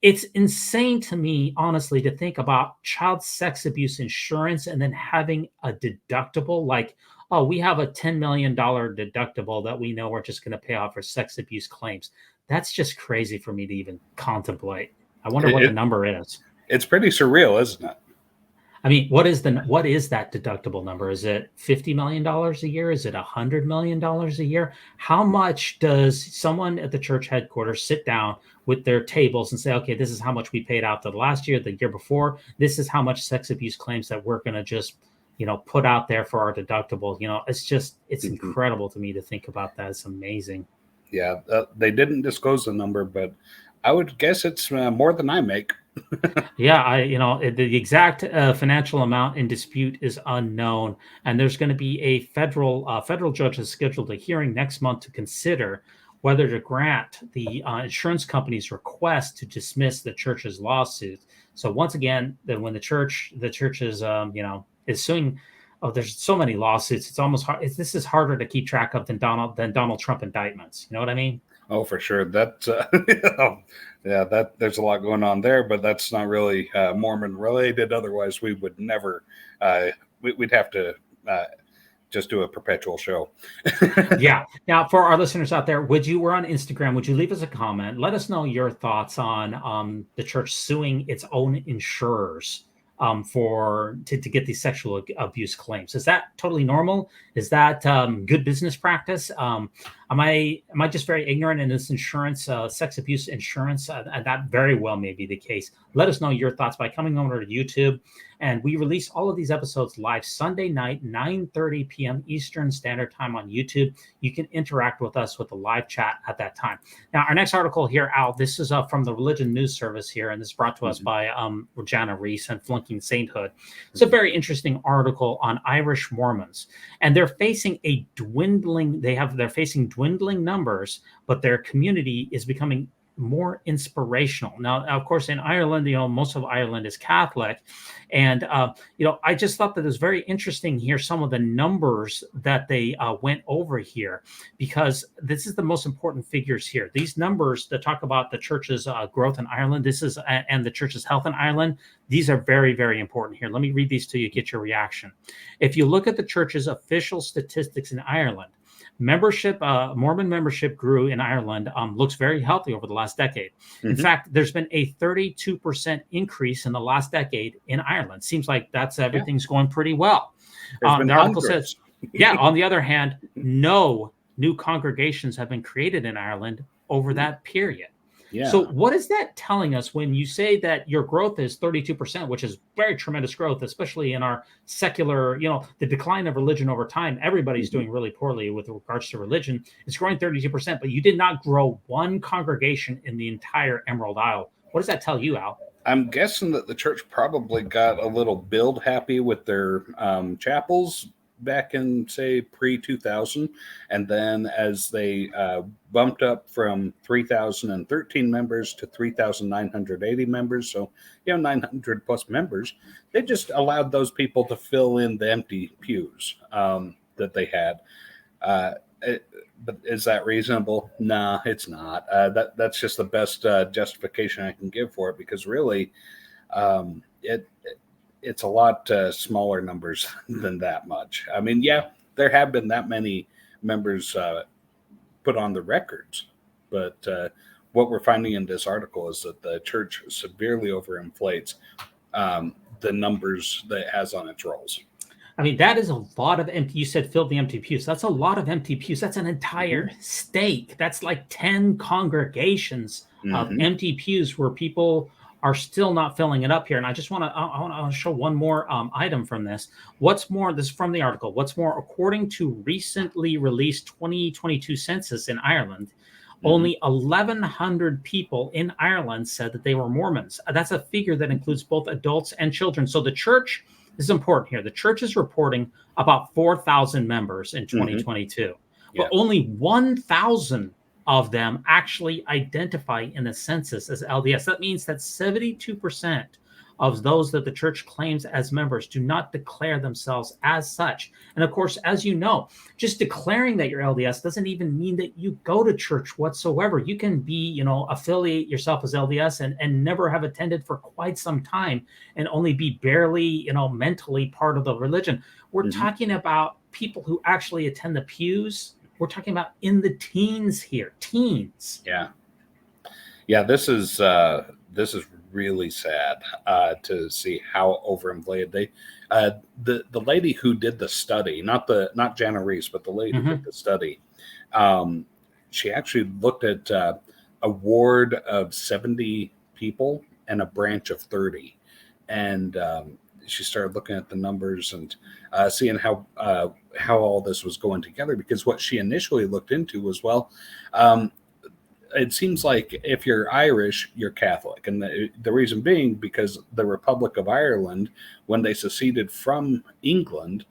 It's insane to me, honestly, to think about child sex abuse insurance and then having a deductible like, oh, we have a $10 million deductible that we know we're just going to pay off for sex abuse claims. That's just crazy for me to even contemplate. I wonder what the number is. It's pretty surreal, isn't it? I mean, what is that deductible number? Is it $50 million a year? Is it $100 million a year? How much does someone at the church headquarters sit down with their tables and say, okay, this is how much we paid out the last year, the year before. This is how much sex abuse claims that we're going to just, put out there for our deductible. It's incredible to me to think about that. It's amazing. Yeah, they didn't disclose the number, but I would guess it's more than I make. Yeah, the exact financial amount in dispute is unknown, and there's going to be a federal judge has scheduled a hearing next month to consider whether to grant the insurance company's request to dismiss the church's lawsuit. So once again, when the church is is suing, there's so many lawsuits. It's almost hard. This is harder to keep track of than Donald Trump indictments. You know what I mean? Oh, for sure. That there's a lot going on there, but that's not really Mormon related. Otherwise, we would never. We'd have to just do a perpetual show. Yeah. Now, for our listeners out there, we're on Instagram. Would you leave us a comment? Let us know your thoughts on the church suing its own insurers to get these sexual abuse claims. Is that totally normal? Is that good business practice? Am I just very ignorant in this insurance, sex abuse insurance? And that very well may be the case. Let us know your thoughts by coming over to YouTube. And we release all of these episodes live Sunday night, 9:30 p.m. Eastern Standard Time on YouTube. You can interact with us with the live chat at that time. Now, our next article here, Al, this is from the Religion News Service here, and this is brought to us by Jana Reese and Flunking Sainthood. It's a very interesting article on Irish Mormons, and they're facing they're facing dwindling numbers, but their community is becoming more inspirational. Now, of course, in Ireland, most of Ireland is Catholic. And, I just thought that it was very interesting here, some of the numbers that they went over here, because this is the most important figures here. These numbers that talk about the church's growth in Ireland, and the church's health in Ireland, these are very, very important here. Let me read these to you, get your reaction. If you look at the church's official statistics in Ireland, Mormon membership grew in Ireland, looks very healthy over the last decade. In fact, there's been a 32% increase in the last decade in Ireland. Seems like everything's going pretty well. The article says, on the other hand, no new congregations have been created in Ireland over that period. Yeah. So what is that telling us when you say that your growth is 32%, which is very tremendous growth, especially in our secular, the decline of religion over time, everybody's doing really poorly with regards to religion. It's growing 32%, but you did not grow one congregation in the entire Emerald Isle. What does that tell you, Al? I'm guessing that the church probably got a little build happy with their chapels back in, say, pre-2000, and then as they bumped up from 3,013 members to 3,980 members, so 900 plus members, they just allowed those people to fill in the empty pews that they had. But is that reasonable? Nah, it's not. That's just the best justification I can give for it, because really, it's a lot smaller numbers than that much. I mean, there have been that many members put on the records, but what we're finding in this article is that the church severely overinflates the numbers that it has on its rolls. I mean, that is a lot of empty. You said fill the empty pews. That's a lot of empty pews. That's an entire stake. That's like 10 congregations of empty pews where people are still not filling it up here. And I just want to show one more item from this. What's more, this is from the article. What's more, according to recently released 2022 census in Ireland, only 1,100 people in Ireland said that they were Mormons. That's a figure that includes both adults and children. So the church, this is important here, the church is reporting about 4,000 members in 2022, but only 1,000 of them actually identify in the census as LDS. That means that 72% of those that the church claims as members do not declare themselves as such. And of course, as you know, just declaring that you're LDS doesn't even mean that you go to church whatsoever. You can be, affiliate yourself as LDS and never have attended for quite some time and only be barely, mentally part of the religion. We're talking about people who actually attend the pews. We're talking about in the teens here, teens. Yeah. This is really sad to see how overinflated they. The lady who did the study, not Jana Reese, but the lady who did the study, she actually looked at a ward of 70 people and a branch of 30, and she started looking at the numbers and seeing how all this was going together, because what she initially looked into was, it seems like if you're Irish, you're Catholic. And the reason being because the Republic of Ireland, when they seceded from England,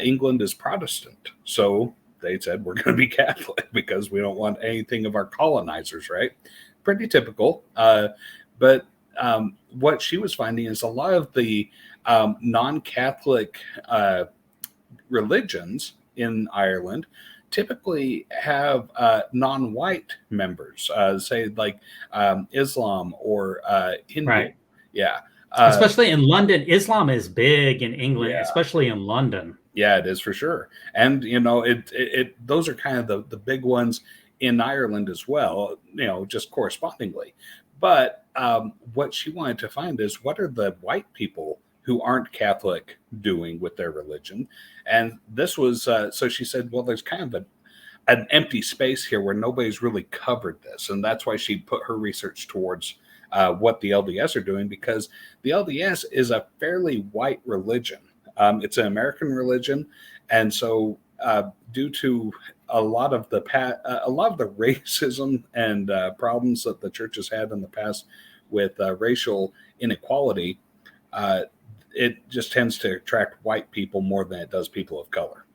England is Protestant. So they said, we're going to be Catholic because we don't want anything of our colonizers, right? Pretty typical. But what she was finding is a lot of the non-Catholic religions in Ireland typically have non-white members, say like Islam or Hindu. Right. Yeah. Especially in London. Islam is big in England, especially in London. Yeah, it is for sure. And, those are kind of the big ones in Ireland as well, just correspondingly. But what she wanted to find is, what are the white people who aren't Catholic doing with their religion? And this was, so she said, well, there's kind of an empty space here where nobody's really covered this. And that's why she put her research towards what the LDS are doing, because the LDS is a fairly white religion. It's an American religion. And so due to a lot of the racism and problems that the church has had in the past with racial inequality, it just tends to attract white people more than it does people of color.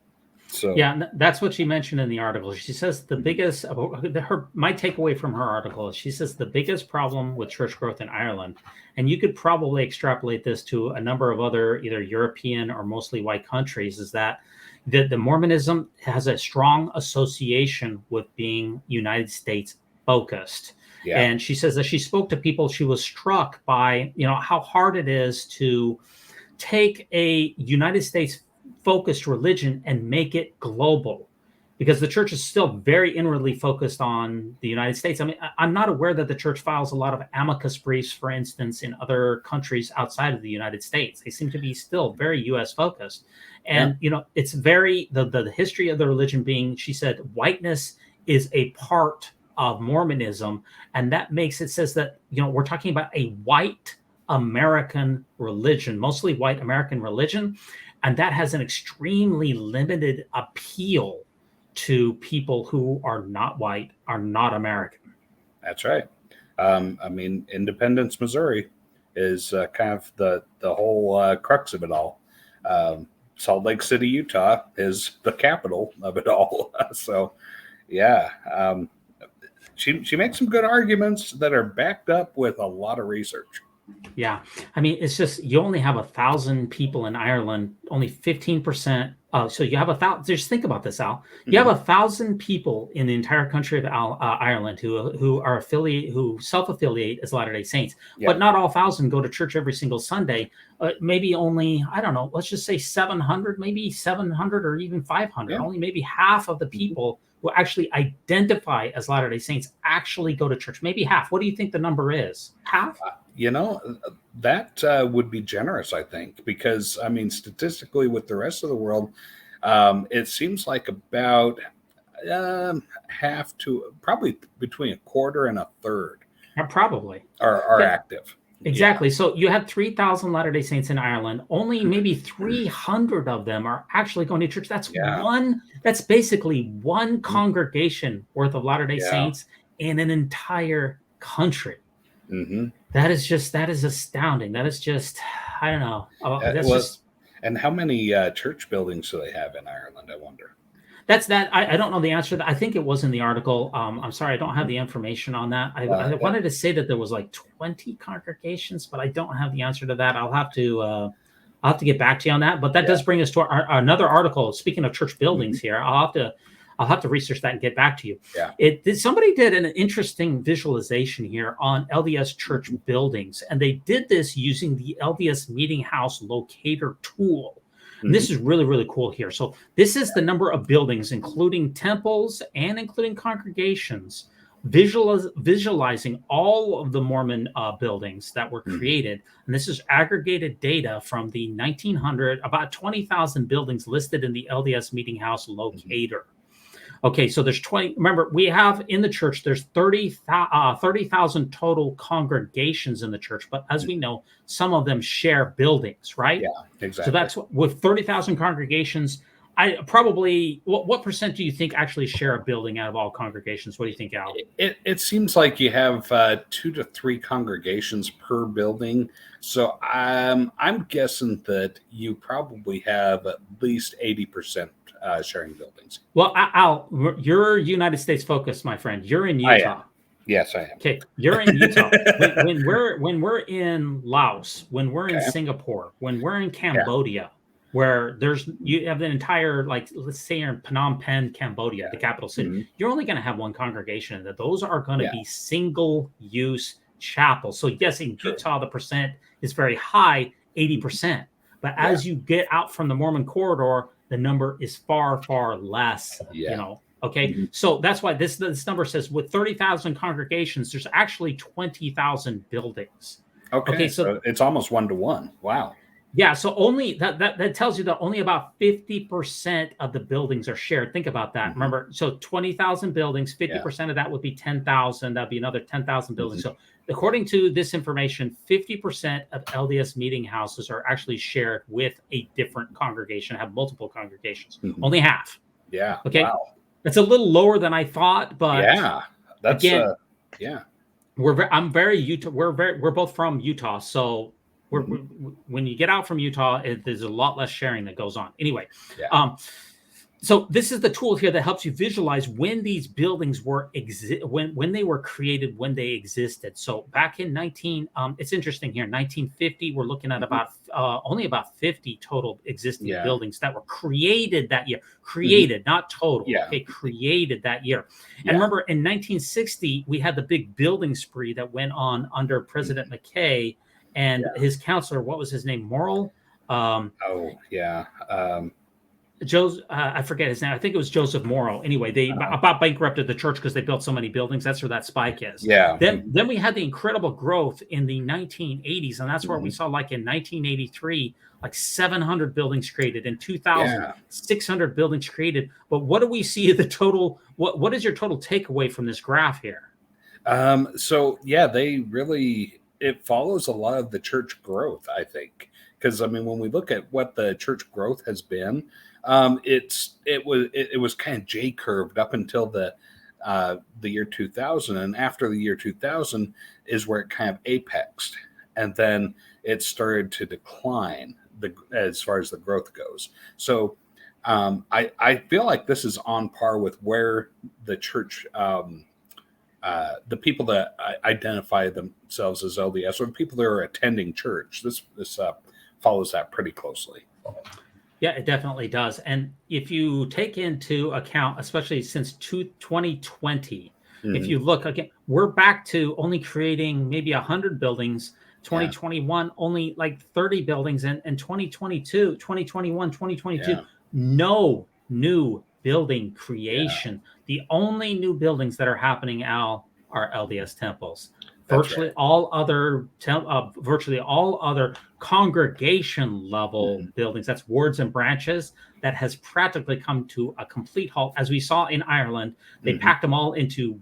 So yeah, that's what she mentioned in the article. She says my takeaway from her article is she says the biggest problem with church growth in Ireland, and you could probably extrapolate this to a number of other either European or mostly white countries, is that the Mormonism has a strong association with being United States focused. Yeah. And she says that she spoke to people, she was struck by, how hard it is to take a United States focused religion and make it global, because the church is still very inwardly focused on the United States. I mean, I'm not aware that the church files a lot of amicus briefs, for instance, in other countries outside of the United States. They seem to be still very U.S. focused. And, it's very, the history of the religion being, she said, whiteness is a part of Mormonism. And that makes it says that, we're talking about a white American religion, mostly white American religion. And that has an extremely limited appeal to people who are not white, are not American. That's right. Independence, Missouri is kind of the whole crux of it all. Salt Lake City, Utah is the capital of it all. So, yeah, she makes some good arguments that are backed up with a lot of research. Yeah. I mean, it's just, you only have 1,000 people in Ireland, only 15%. So you have 1,000, just think about this, Al. You have 1,000 people in the entire country of Ireland who are who self-affiliate as Latter-day Saints, but not all 1,000 go to church every single Sunday. Maybe only, I don't know, let's just say 700, maybe 700 or even 500. Yeah. Only maybe half of the people who actually identify as Latter-day Saints actually go to church. Maybe half. What do you think the number is? Half? That would be generous, I think, because, statistically with the rest of the world, it seems like about half to probably between a quarter and a third probably are active. Exactly. Yeah. So you have 3,000 Latter-day Saints in Ireland. Only maybe 300 of them are actually going to church. That's that's basically one congregation worth of Latter-day Saints in an entire country. Mm-hmm. That is astounding. That is just, I don't know. And how many church buildings do they have in Ireland, I wonder? I don't know the answer to that. I think it was in the article. I'm sorry, I don't have the information on that. I wanted to say that there was like 20 congregations, but I don't have the answer to that. I'll have to get back to you on that. But that does bring us to another article. Speaking of church buildings here, I'll have to research that and get back to you. Yeah. Somebody did an interesting visualization here on LDS church buildings, and they did this using the LDS Meeting House Locator tool. And this is really, really cool here. So this is the number of buildings, including temples and including congregations, visualizing all of the Mormon buildings that were created. And this is aggregated data from the 1900, about 20,000 buildings listed in the LDS Meeting House Locator. Okay, so there's 20. Remember, we have in the church, there's 30,000 total congregations in the church. But as we know, some of them share buildings, right? Yeah, exactly. So that's with 30,000 congregations. What percent do you think actually share a building out of all congregations? What do you think, Al? It seems like you have 2 to 3 congregations per building. So I'm guessing that you probably have at least 80% sharing buildings. Well, Al, you're United States focused, my friend. You're in Utah. Yes, I am. Okay, you're in Utah. when we're in Laos, when we're in Singapore, when we're in Cambodia, where you have an entire, like, let's say you're in Phnom Penh, Cambodia, the capital city, you're only going to have one congregation. That those are going to be single-use chapels. So yes, in Utah, the percent is very high, 80%. But as you get out from the Mormon corridor, the number is far, far less, Okay. So that's why this number says with 30,000 congregations, there's actually 20,000 buildings. Okay. So it's almost 1 to 1. Wow. Yeah, so only that tells you that only about 50% of the buildings are shared. Think about that. Mm-hmm. Remember, so 20,000 buildings, 50% of that would be 10,000. That'd be another 10,000 buildings. Mm-hmm. So according to this information, 50% of LDS meeting houses are actually shared with a different congregation, have multiple congregations. Mm-hmm. Only half. Yeah. Okay. Wow. That's a little lower than I thought, but yeah, that's again, yeah. We're both from Utah, so when you get out from Utah, there's a lot less sharing that goes on. Anyway, Yeah. So this is the tool here that helps you visualize when these buildings were when they were created, when they existed. So back in it's interesting here, 1950, we're looking at about only about 50 total existing buildings that were created that year. Created, not total. Yeah. Okay, created that year. And remember, in 1960, we had the big building spree that went on under President McKee and his counselor. What was his name? Morrill. I forget his name. I think it was Joseph Morrow. Anyway, they about bankrupted the church because they built so many buildings. That's where that spike is. Yeah. Then we had the incredible growth in the 1980s, and that's where we saw, like in 1983, like 700 buildings created. In 2000, 600 buildings created. But what do we see the total? What is your total takeaway from this graph here? It follows a lot of the church growth, I think, because when we look at what the church growth has been. It was kind of J curved up until the year 2000, and after the year 2000 is where it kind of apexed, and then it started to decline as far as the growth goes. So I feel like this is on par with where the church, the people that identify themselves as LDS, or the people that are attending church, this follows that pretty closely. Yeah, it definitely does. And if you take into account, especially since 2020, if you look again, we're back to only creating maybe 100 buildings. 2021, only like 30 buildings. And 2022, 2021, 2022, no new building creation. The only new buildings that are happening, Al, are LDS temples. Virtually all other congregation level buildings, that's wards and branches, that has practically come to a complete halt. As we saw in Ireland, they packed them all into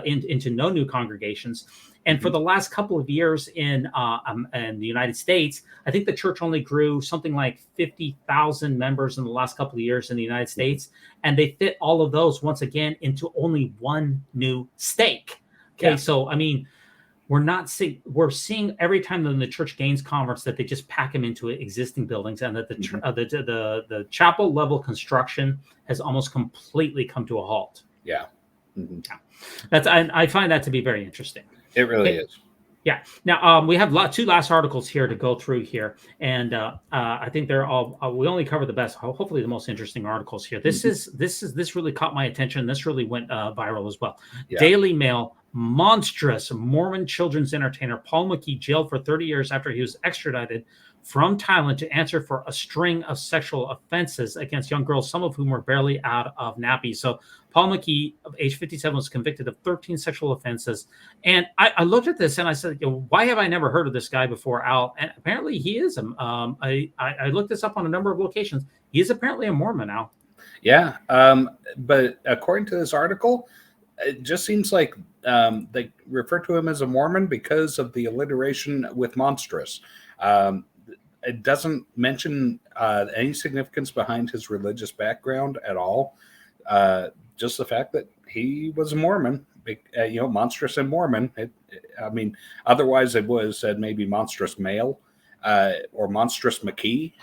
into no new congregations. And for the last couple of years in the United States, I think the church only grew something like 50,000 members in the last couple of years in the United States, and they fit all of those once again into only one new stake. Okay, so we're seeing every time in the church gains converts that they just pack them into existing buildings, and that the chapel level construction has almost completely come to a halt. I find that to be very interesting. It really is. Yeah. Now we have two last articles here to go through here, and I think they're all. We only cover the best, hopefully the most interesting articles here. This really caught my attention. This really went viral as well. Daily Mail: monstrous Mormon children's entertainer Paul McKee jailed for 30 years after he was extradited from Thailand to answer for a string of sexual offenses against young girls, some of whom were barely out of nappies. So Paul McKee, of age 57, was convicted of 13 sexual offenses. And I looked at this and I said, why have I never heard of this guy before, Al? And apparently he is. I looked this up on a number of locations. He is apparently a Mormon, Al. Yeah. But according to this article, it just seems like they refer to him as a Mormon because of the alliteration with monstrous. It doesn't mention any significance behind his religious background at all. Just the fact that he was a Mormon, monstrous and Mormon. Otherwise it would have said maybe monstrous male or monstrous McKee.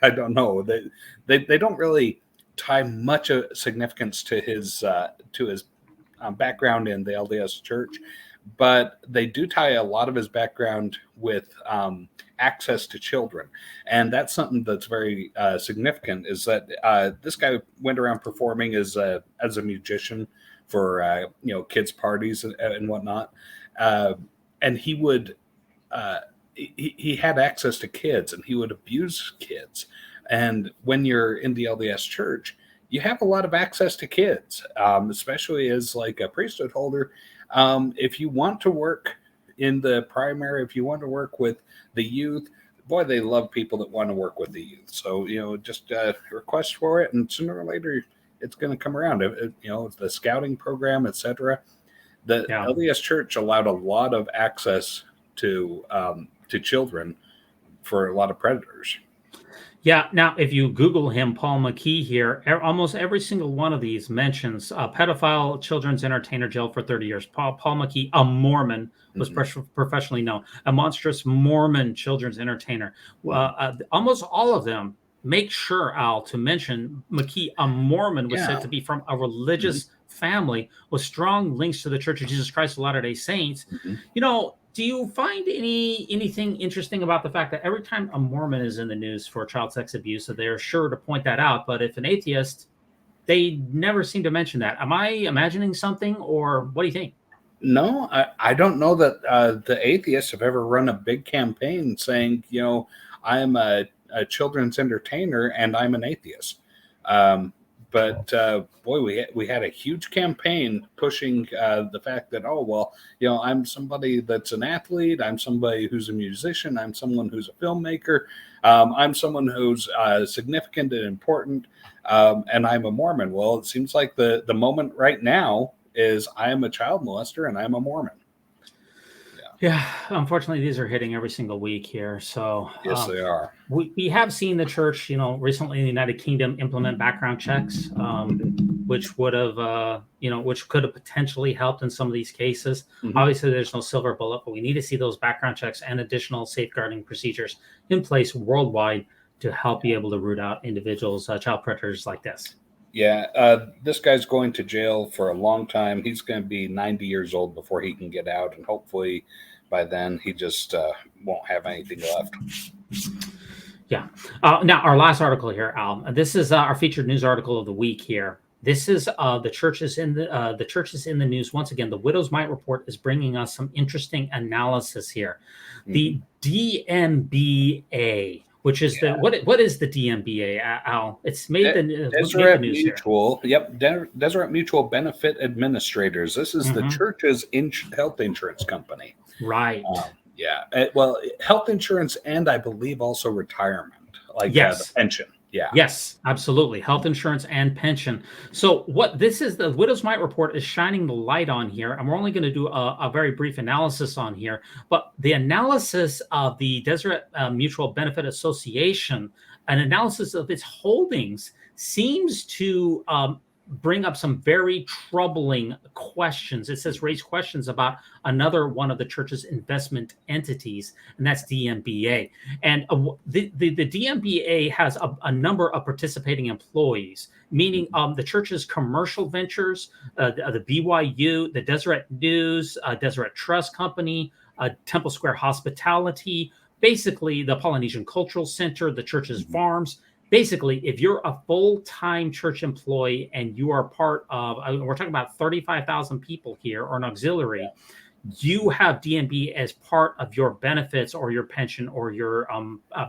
I don't know. They don't really tie much of significance to his background in the LDS Church, but they do tie a lot of his background with access to children, and that's something that's very significant. Is that this guy went around performing as a musician for kids' parties and whatnot, and he would he had access to kids, and he would abuse kids. And when you're in the LDS Church, you have a lot of access to kids, especially as like a priesthood holder. If you want to work in the primary, if you want to work with the youth, boy, they love people that want to work with the youth. So, just request for it, and sooner or later, it's going to come around. The scouting program, etc. The LDS Church allowed a lot of access to children for a lot of predators. Yeah. Now, if you Google him, Paul McKee here, almost every single one of these mentions a pedophile children's entertainer jailed for 30 years. Paul McKee, a Mormon, was professionally known. A monstrous Mormon children's entertainer. Almost all of them make sure, Al, to mention McKee, a Mormon, was said to be from a religious family with strong links to the Church of Jesus Christ of Latter-day Saints. Do you find anything interesting about the fact that every time a Mormon is in the news for child sex abuse, so they're sure to point that out, but if an atheist, they never seem to mention that? Am I imagining something, or what do you think? No, I don't know that the atheists have ever run a big campaign saying, I'm a children's entertainer and I'm an atheist. But boy, we had a huge campaign pushing the fact that, I'm somebody that's an athlete. I'm somebody who's a musician. I'm someone who's a filmmaker. I'm someone who's significant and important. And I'm a Mormon. Well, it seems like the moment right now is I am a child molester and I'm a Mormon. Yeah, unfortunately, these are hitting every single week here. So yes, they are. We have seen the church, recently in the United Kingdom implement background checks, which would have, which could have potentially helped in some of these cases. Obviously, there's no silver bullet, but we need to see those background checks and additional safeguarding procedures in place worldwide to help be able to root out individuals, child predators like this. Yeah, this guy's going to jail for a long time. He's going to be 90 years old before he can get out, and hopefully by then he just won't have anything left. Yeah. Now, our last article here, Al. This is our featured news article of the week here. This is the churches in the news once again. The Widow's Mite report is bringing us some interesting analysis here. The DMBA. Which is what is the DMBA, Al? It's made the Deseret news Mutual. Here. Yep, Deseret Mutual Benefit Administrators. This is the church's health insurance company. Right. Health insurance and I believe also retirement, the pension. Yeah. Yes, absolutely. Health insurance and pension. So what this is, the Widow's Mite report is shining the light on here, and we're only going to do a very brief analysis on here. But the analysis of the Deseret Mutual Benefit Association, an analysis of its holdings, seems to bring up some very troubling questions. It says raise questions about another one of the church's investment entities, and that's DMBA. And the DMBA has a number of participating employees, meaning the church's commercial ventures, the BYU, the DeseretNews, Deseret Trust Company, Temple Square Hospitality, basically the Polynesian Cultural Center, the church's farms. Basically, if you're a full-time church employee and you are part of, we're talking about 35,000 people here, or an auxiliary, you have DMB as part of your benefits or your pension or your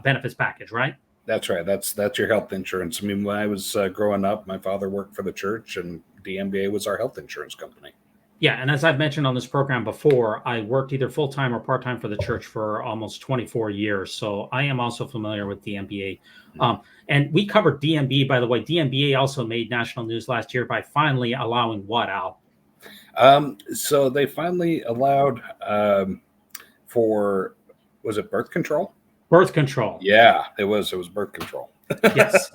benefits package, right? That's right. That's your health insurance. I mean, when I was growing up, my father worked for the church, and DMBA was our health insurance company. Yeah, and as I've mentioned on this program before, I worked either full-time or part-time for the church for almost 24 years. So I am also familiar with DMBA. And we covered DMB, by the way. DMBA also made national news last year by finally allowing what, Al? So they finally allowed was it birth control? Birth control. Yeah, it was birth control. Yes.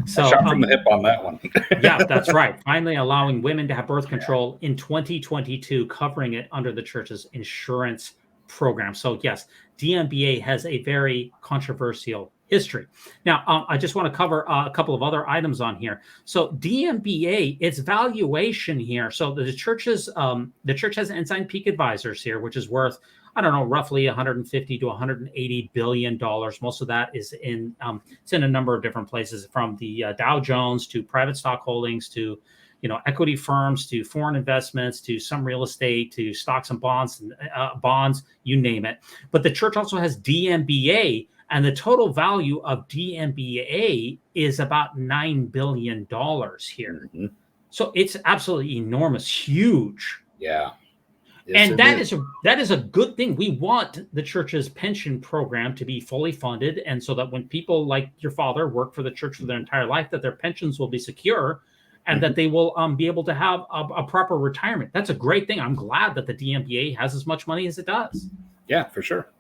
So shot from the hip on that one. Yeah, that's right. Finally allowing women to have birth control in 2022, covering it under the church's insurance program. So yes, DMBA has a very controversial history. Now, I just want to cover a couple of other items on here. So DMBA, its valuation here. So the church has Ensign Peak Advisors here, which is worth, I don't know, roughly 150 to 180 billion dollars. Most of that is in it's in a number of different places, from the Dow Jones to private stock holdings to equity firms to foreign investments to some real estate to stocks and bonds, you name it. But the church also has DMBA, and the total value of DMBA is about $9 billion here. So it's absolutely enormous, huge. Yeah. Yes, and that is a good thing. We want the church's pension program to be fully funded, and so that when people like your father work for the church for their entire life, that their pensions will be secure, and that they will be able to have a proper retirement. That's a great thing. I'm glad that the DMBA has as much money as it does. Yeah, for sure.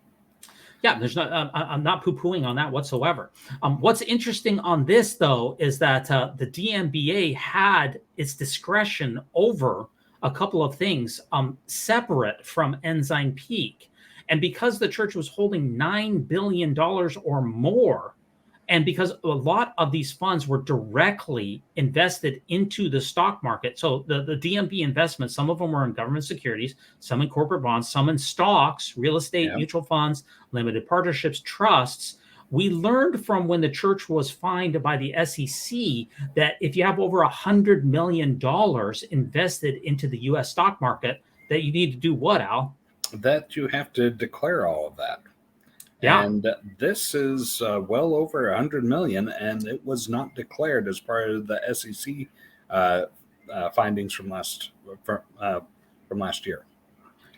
Yeah, there's not. I'm not poo-pooing on that whatsoever. What's interesting on this, though, is that the DMBA had its discretion over a couple of things separate from Ensign Peak, and because the church was holding $9 billion or more, and because a lot of these funds were directly invested into the stock market, so the DMB investments, some of them were in government securities, some in corporate bonds, some in stocks, real estate, mutual funds, limited partnerships, trusts. We learned from when the church was fined by the SEC that if you have over $100 million invested into the U.S. stock market, that you need to do what, Al? That you have to declare all of that. Yeah. And this is well over 100 million, and it was not declared as part of the SEC findings from last year.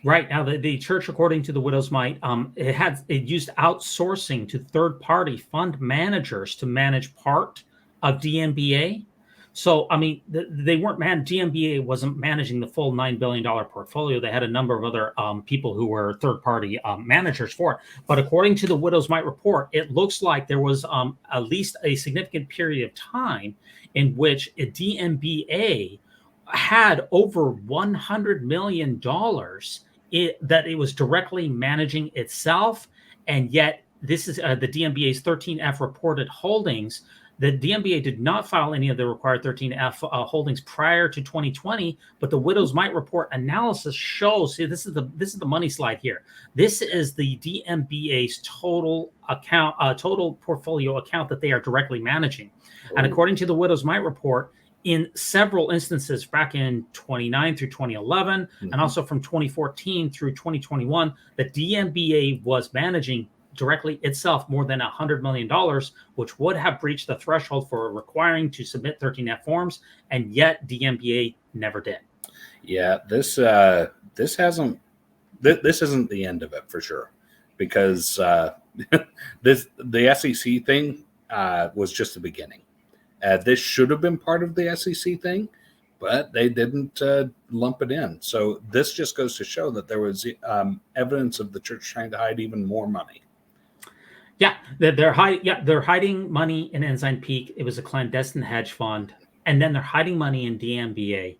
Right. Now, the church, according to the Widow's Mite, it used outsourcing to third-party fund managers to manage part of DMBA. So, I mean, DMBA wasn't managing the full $9 billion portfolio. They had a number of other people who were third-party managers for it. But according to the Widow's Mite report, it looks like there was at least a significant period of time in which a DMBA had over $100 million that it was directly managing itself. And yet, this is the DMBA's 13F reported holdings. The DMBA did not file any of the required 13F holdings prior to 2020, but the Widow's Mite report analysis shows. See, this is the money slide here. This is the DMBA's total portfolio account that they are directly managing, and according to the Widow's Mite report, in several instances back in 2009 through 2011, and also from 2014 through 2021, the DMBA was managing directly itself more than $100 million, which would have breached the threshold for requiring to submit 13F forms, and yet DMBA never did. Yeah, this isn't the end of it for sure, because the SEC thing was just the beginning. This should have been part of the SEC thing, but they didn't lump it in. So this just goes to show that there was evidence of the church trying to hide even more money. Yeah, they're hiding money in Ensign Peak. It was a clandestine hedge fund, and then they're hiding money in DMBA.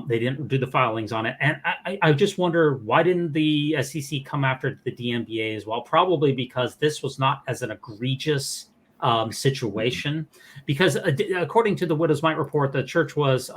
They didn't do the filings on it, and I just wonder, why didn't the SEC come after the DMBA as well? Probably because this was not as an egregious situation, because according to the Widow's Mite report, the church was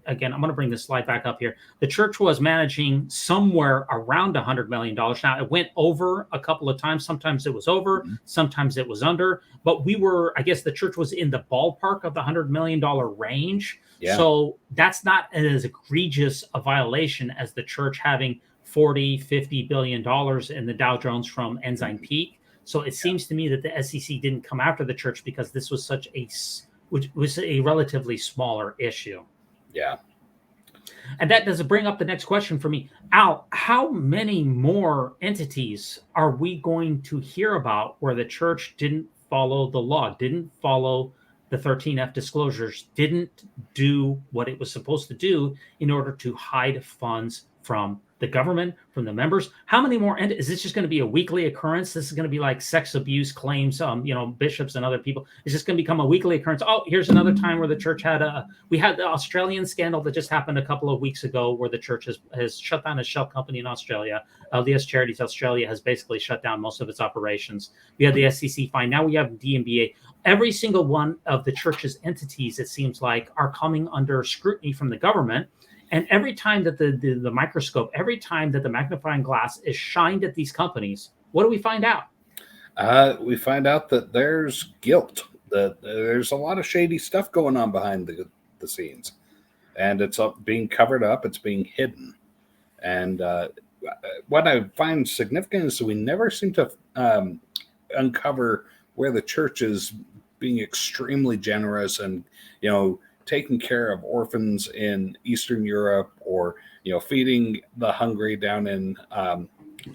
again, I'm going to bring this slide back up here. The church was managing somewhere around $100 million. Now, it went over a couple of times. Sometimes it was over, sometimes it was under, but I guess the church was in the ballpark of the $100 million range. Yeah. So that's not as egregious a violation as the church having $40-50 billion in the Dow Jones from Ensign Peak. So it seems to me that the SEC didn't come after the church because this was which was a relatively smaller issue. Yeah. And that does bring up the next question for me. Al, how many more entities are we going to hear about where the church didn't follow the law, didn't follow the 13F disclosures, didn't do what it was supposed to do in order to hide funds from the government, from the members? How many more? And is this just going to be a weekly occurrence? This is going to be like sex abuse claims, bishops and other people. Is this going to become a weekly occurrence? Oh, here's another time where the church we had the Australian scandal that just happened a couple of weeks ago, where the church has shut down a shell company in Australia. LDS Charities Australia has basically shut down most of its operations. We had the SEC fine. Now we have DMBA. Every single one of the church's entities, it seems like, are coming under scrutiny from the government. And every time that the microscope, every time that the magnifying glass is shined at these companies, what do we find out? We find out that there's guilt, that there's a lot of shady stuff going on behind the scenes. And it's being covered up, it's being hidden. And what I find significant is that we never seem to uncover where the church is being extremely generous and, taking care of orphans in Eastern Europe, or feeding the hungry down in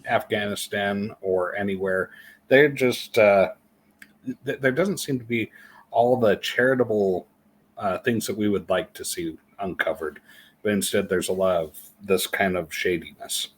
Afghanistan or anywhere. They're just there doesn't seem to be all the charitable things that we would like to see uncovered, but instead there's a lot of this kind of shadiness.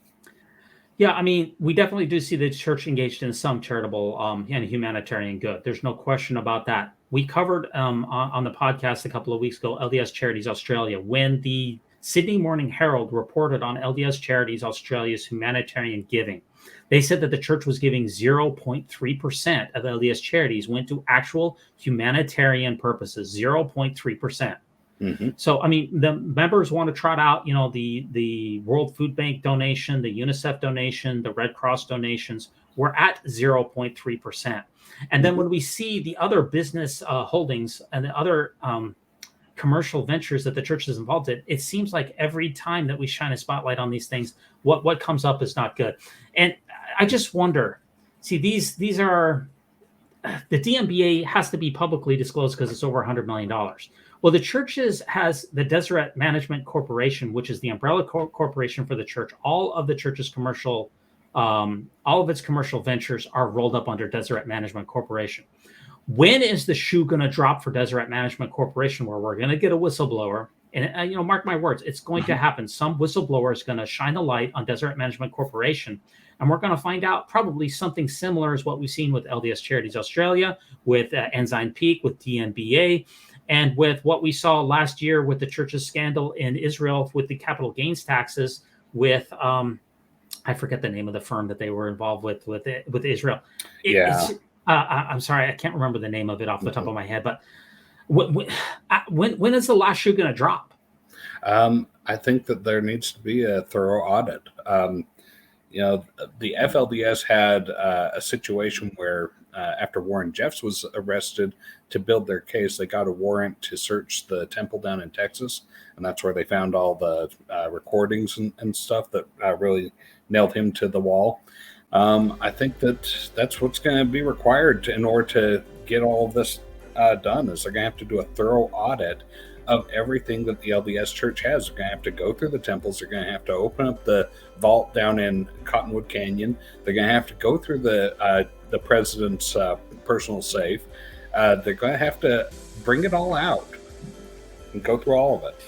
Yeah, I mean, we definitely do see the church engaged in some charitable and humanitarian good. There's no question about that. We covered on the podcast a couple of weeks ago, LDS Charities Australia, when the Sydney Morning Herald reported on LDS Charities Australia's humanitarian giving. They said that the church was giving 0.3% of LDS charities went to actual humanitarian purposes, 0.3%. Mm-hmm. So, I mean, the members want to trot out, the World Food Bank donation, the UNICEF donation, the Red Cross donations. We're at 0.3%. And then when we see the other business holdings and the other commercial ventures that the church is involved in, it seems like every time that we shine a spotlight on these things, what comes up is not good. And I just wonder, see, these are, the DMBA has to be publicly disclosed because it's over $100 million. Well, the churches has the Deseret Management Corporation, which is the umbrella corporation for the church. All of the church's commercial, all of its commercial ventures are rolled up under Deseret Management Corporation. When is the shoe going to drop for Deseret Management Corporation, where we're going to get a whistleblower? And mark my words, it's going to happen. Some whistleblower is going to shine a light on Deseret Management Corporation, and we're going to find out probably something similar as what we've seen with LDS Charities Australia, with Ensign Peak, with DMBA, and with what we saw last year with the church's scandal in Israel with the capital gains taxes with I forget the name of the firm that they were involved with Israel. I'm sorry, I can't remember the name of it off the top of my head, but when is the last shoe going to drop? I think that there needs to be a thorough audit. The FLDS had a situation where after Warren Jeffs was arrested, to build their case, they got a warrant to search the temple down in Texas, and that's where they found all the recordings and stuff that really nailed him to the wall. I think that's what's going to be required in order to get all of this done, is they're going to have to do a thorough audit of everything that the LDS Church has. They're going to have to go through the temples. They're going to have to open up the vault down in Cottonwood Canyon. They're going to have to go through the president's personal safe. They're going to have to bring it all out and go through all of it.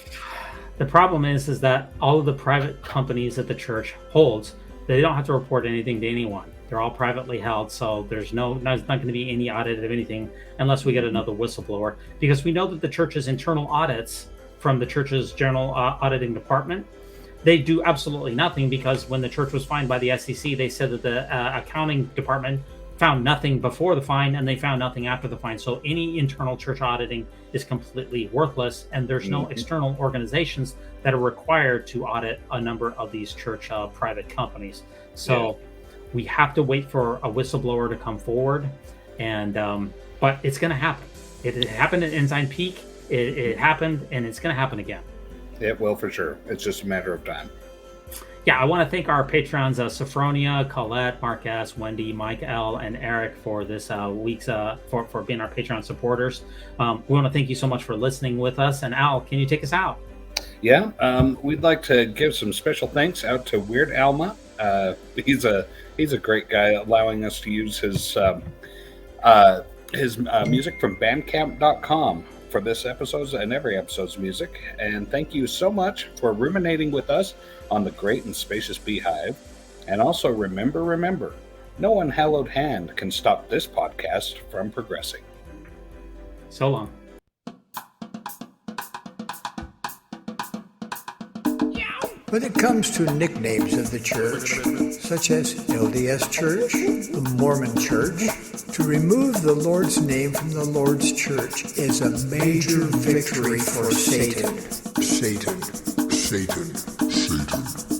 The problem is that all of the private companies that the church holds, they don't have to report anything to anyone. They're all privately held, so there's not going to be any audit of anything unless we get another whistleblower, because we know that the church's internal audits from the church's general auditing department, they do absolutely nothing, because when the church was fined by the SEC, they said that the accounting department found nothing before the fine and they found nothing after the fine. So any internal church auditing is completely worthless, and there's no external organizations that are required to audit a number of these church private companies. So we have to wait for a whistleblower to come forward, and but it's going to happen. It happened at Ensign Peak. It happened, and it's going to happen again. It will, for sure. It's just a matter of time. Yeah, I want to thank our patrons, Sophronia, Colette, Mark S., Wendy, Mike L., and Eric for this week's for being our Patreon supporters. We want to thank you so much for listening with us. And Al, can you take us out? Yeah, we'd like to give some special thanks out to Weird Alma. He's a great guy, allowing us to use his music from Bandcamp.com for this episode's and every episode's music. And thank you so much for ruminating with us on the great and spacious beehive. And also remember, no unhallowed hand can stop this podcast from progressing. So long. When it comes to nicknames of the church, such as LDS Church, the Mormon Church, to remove the Lord's name from the Lord's church is a major victory for Satan. Satan.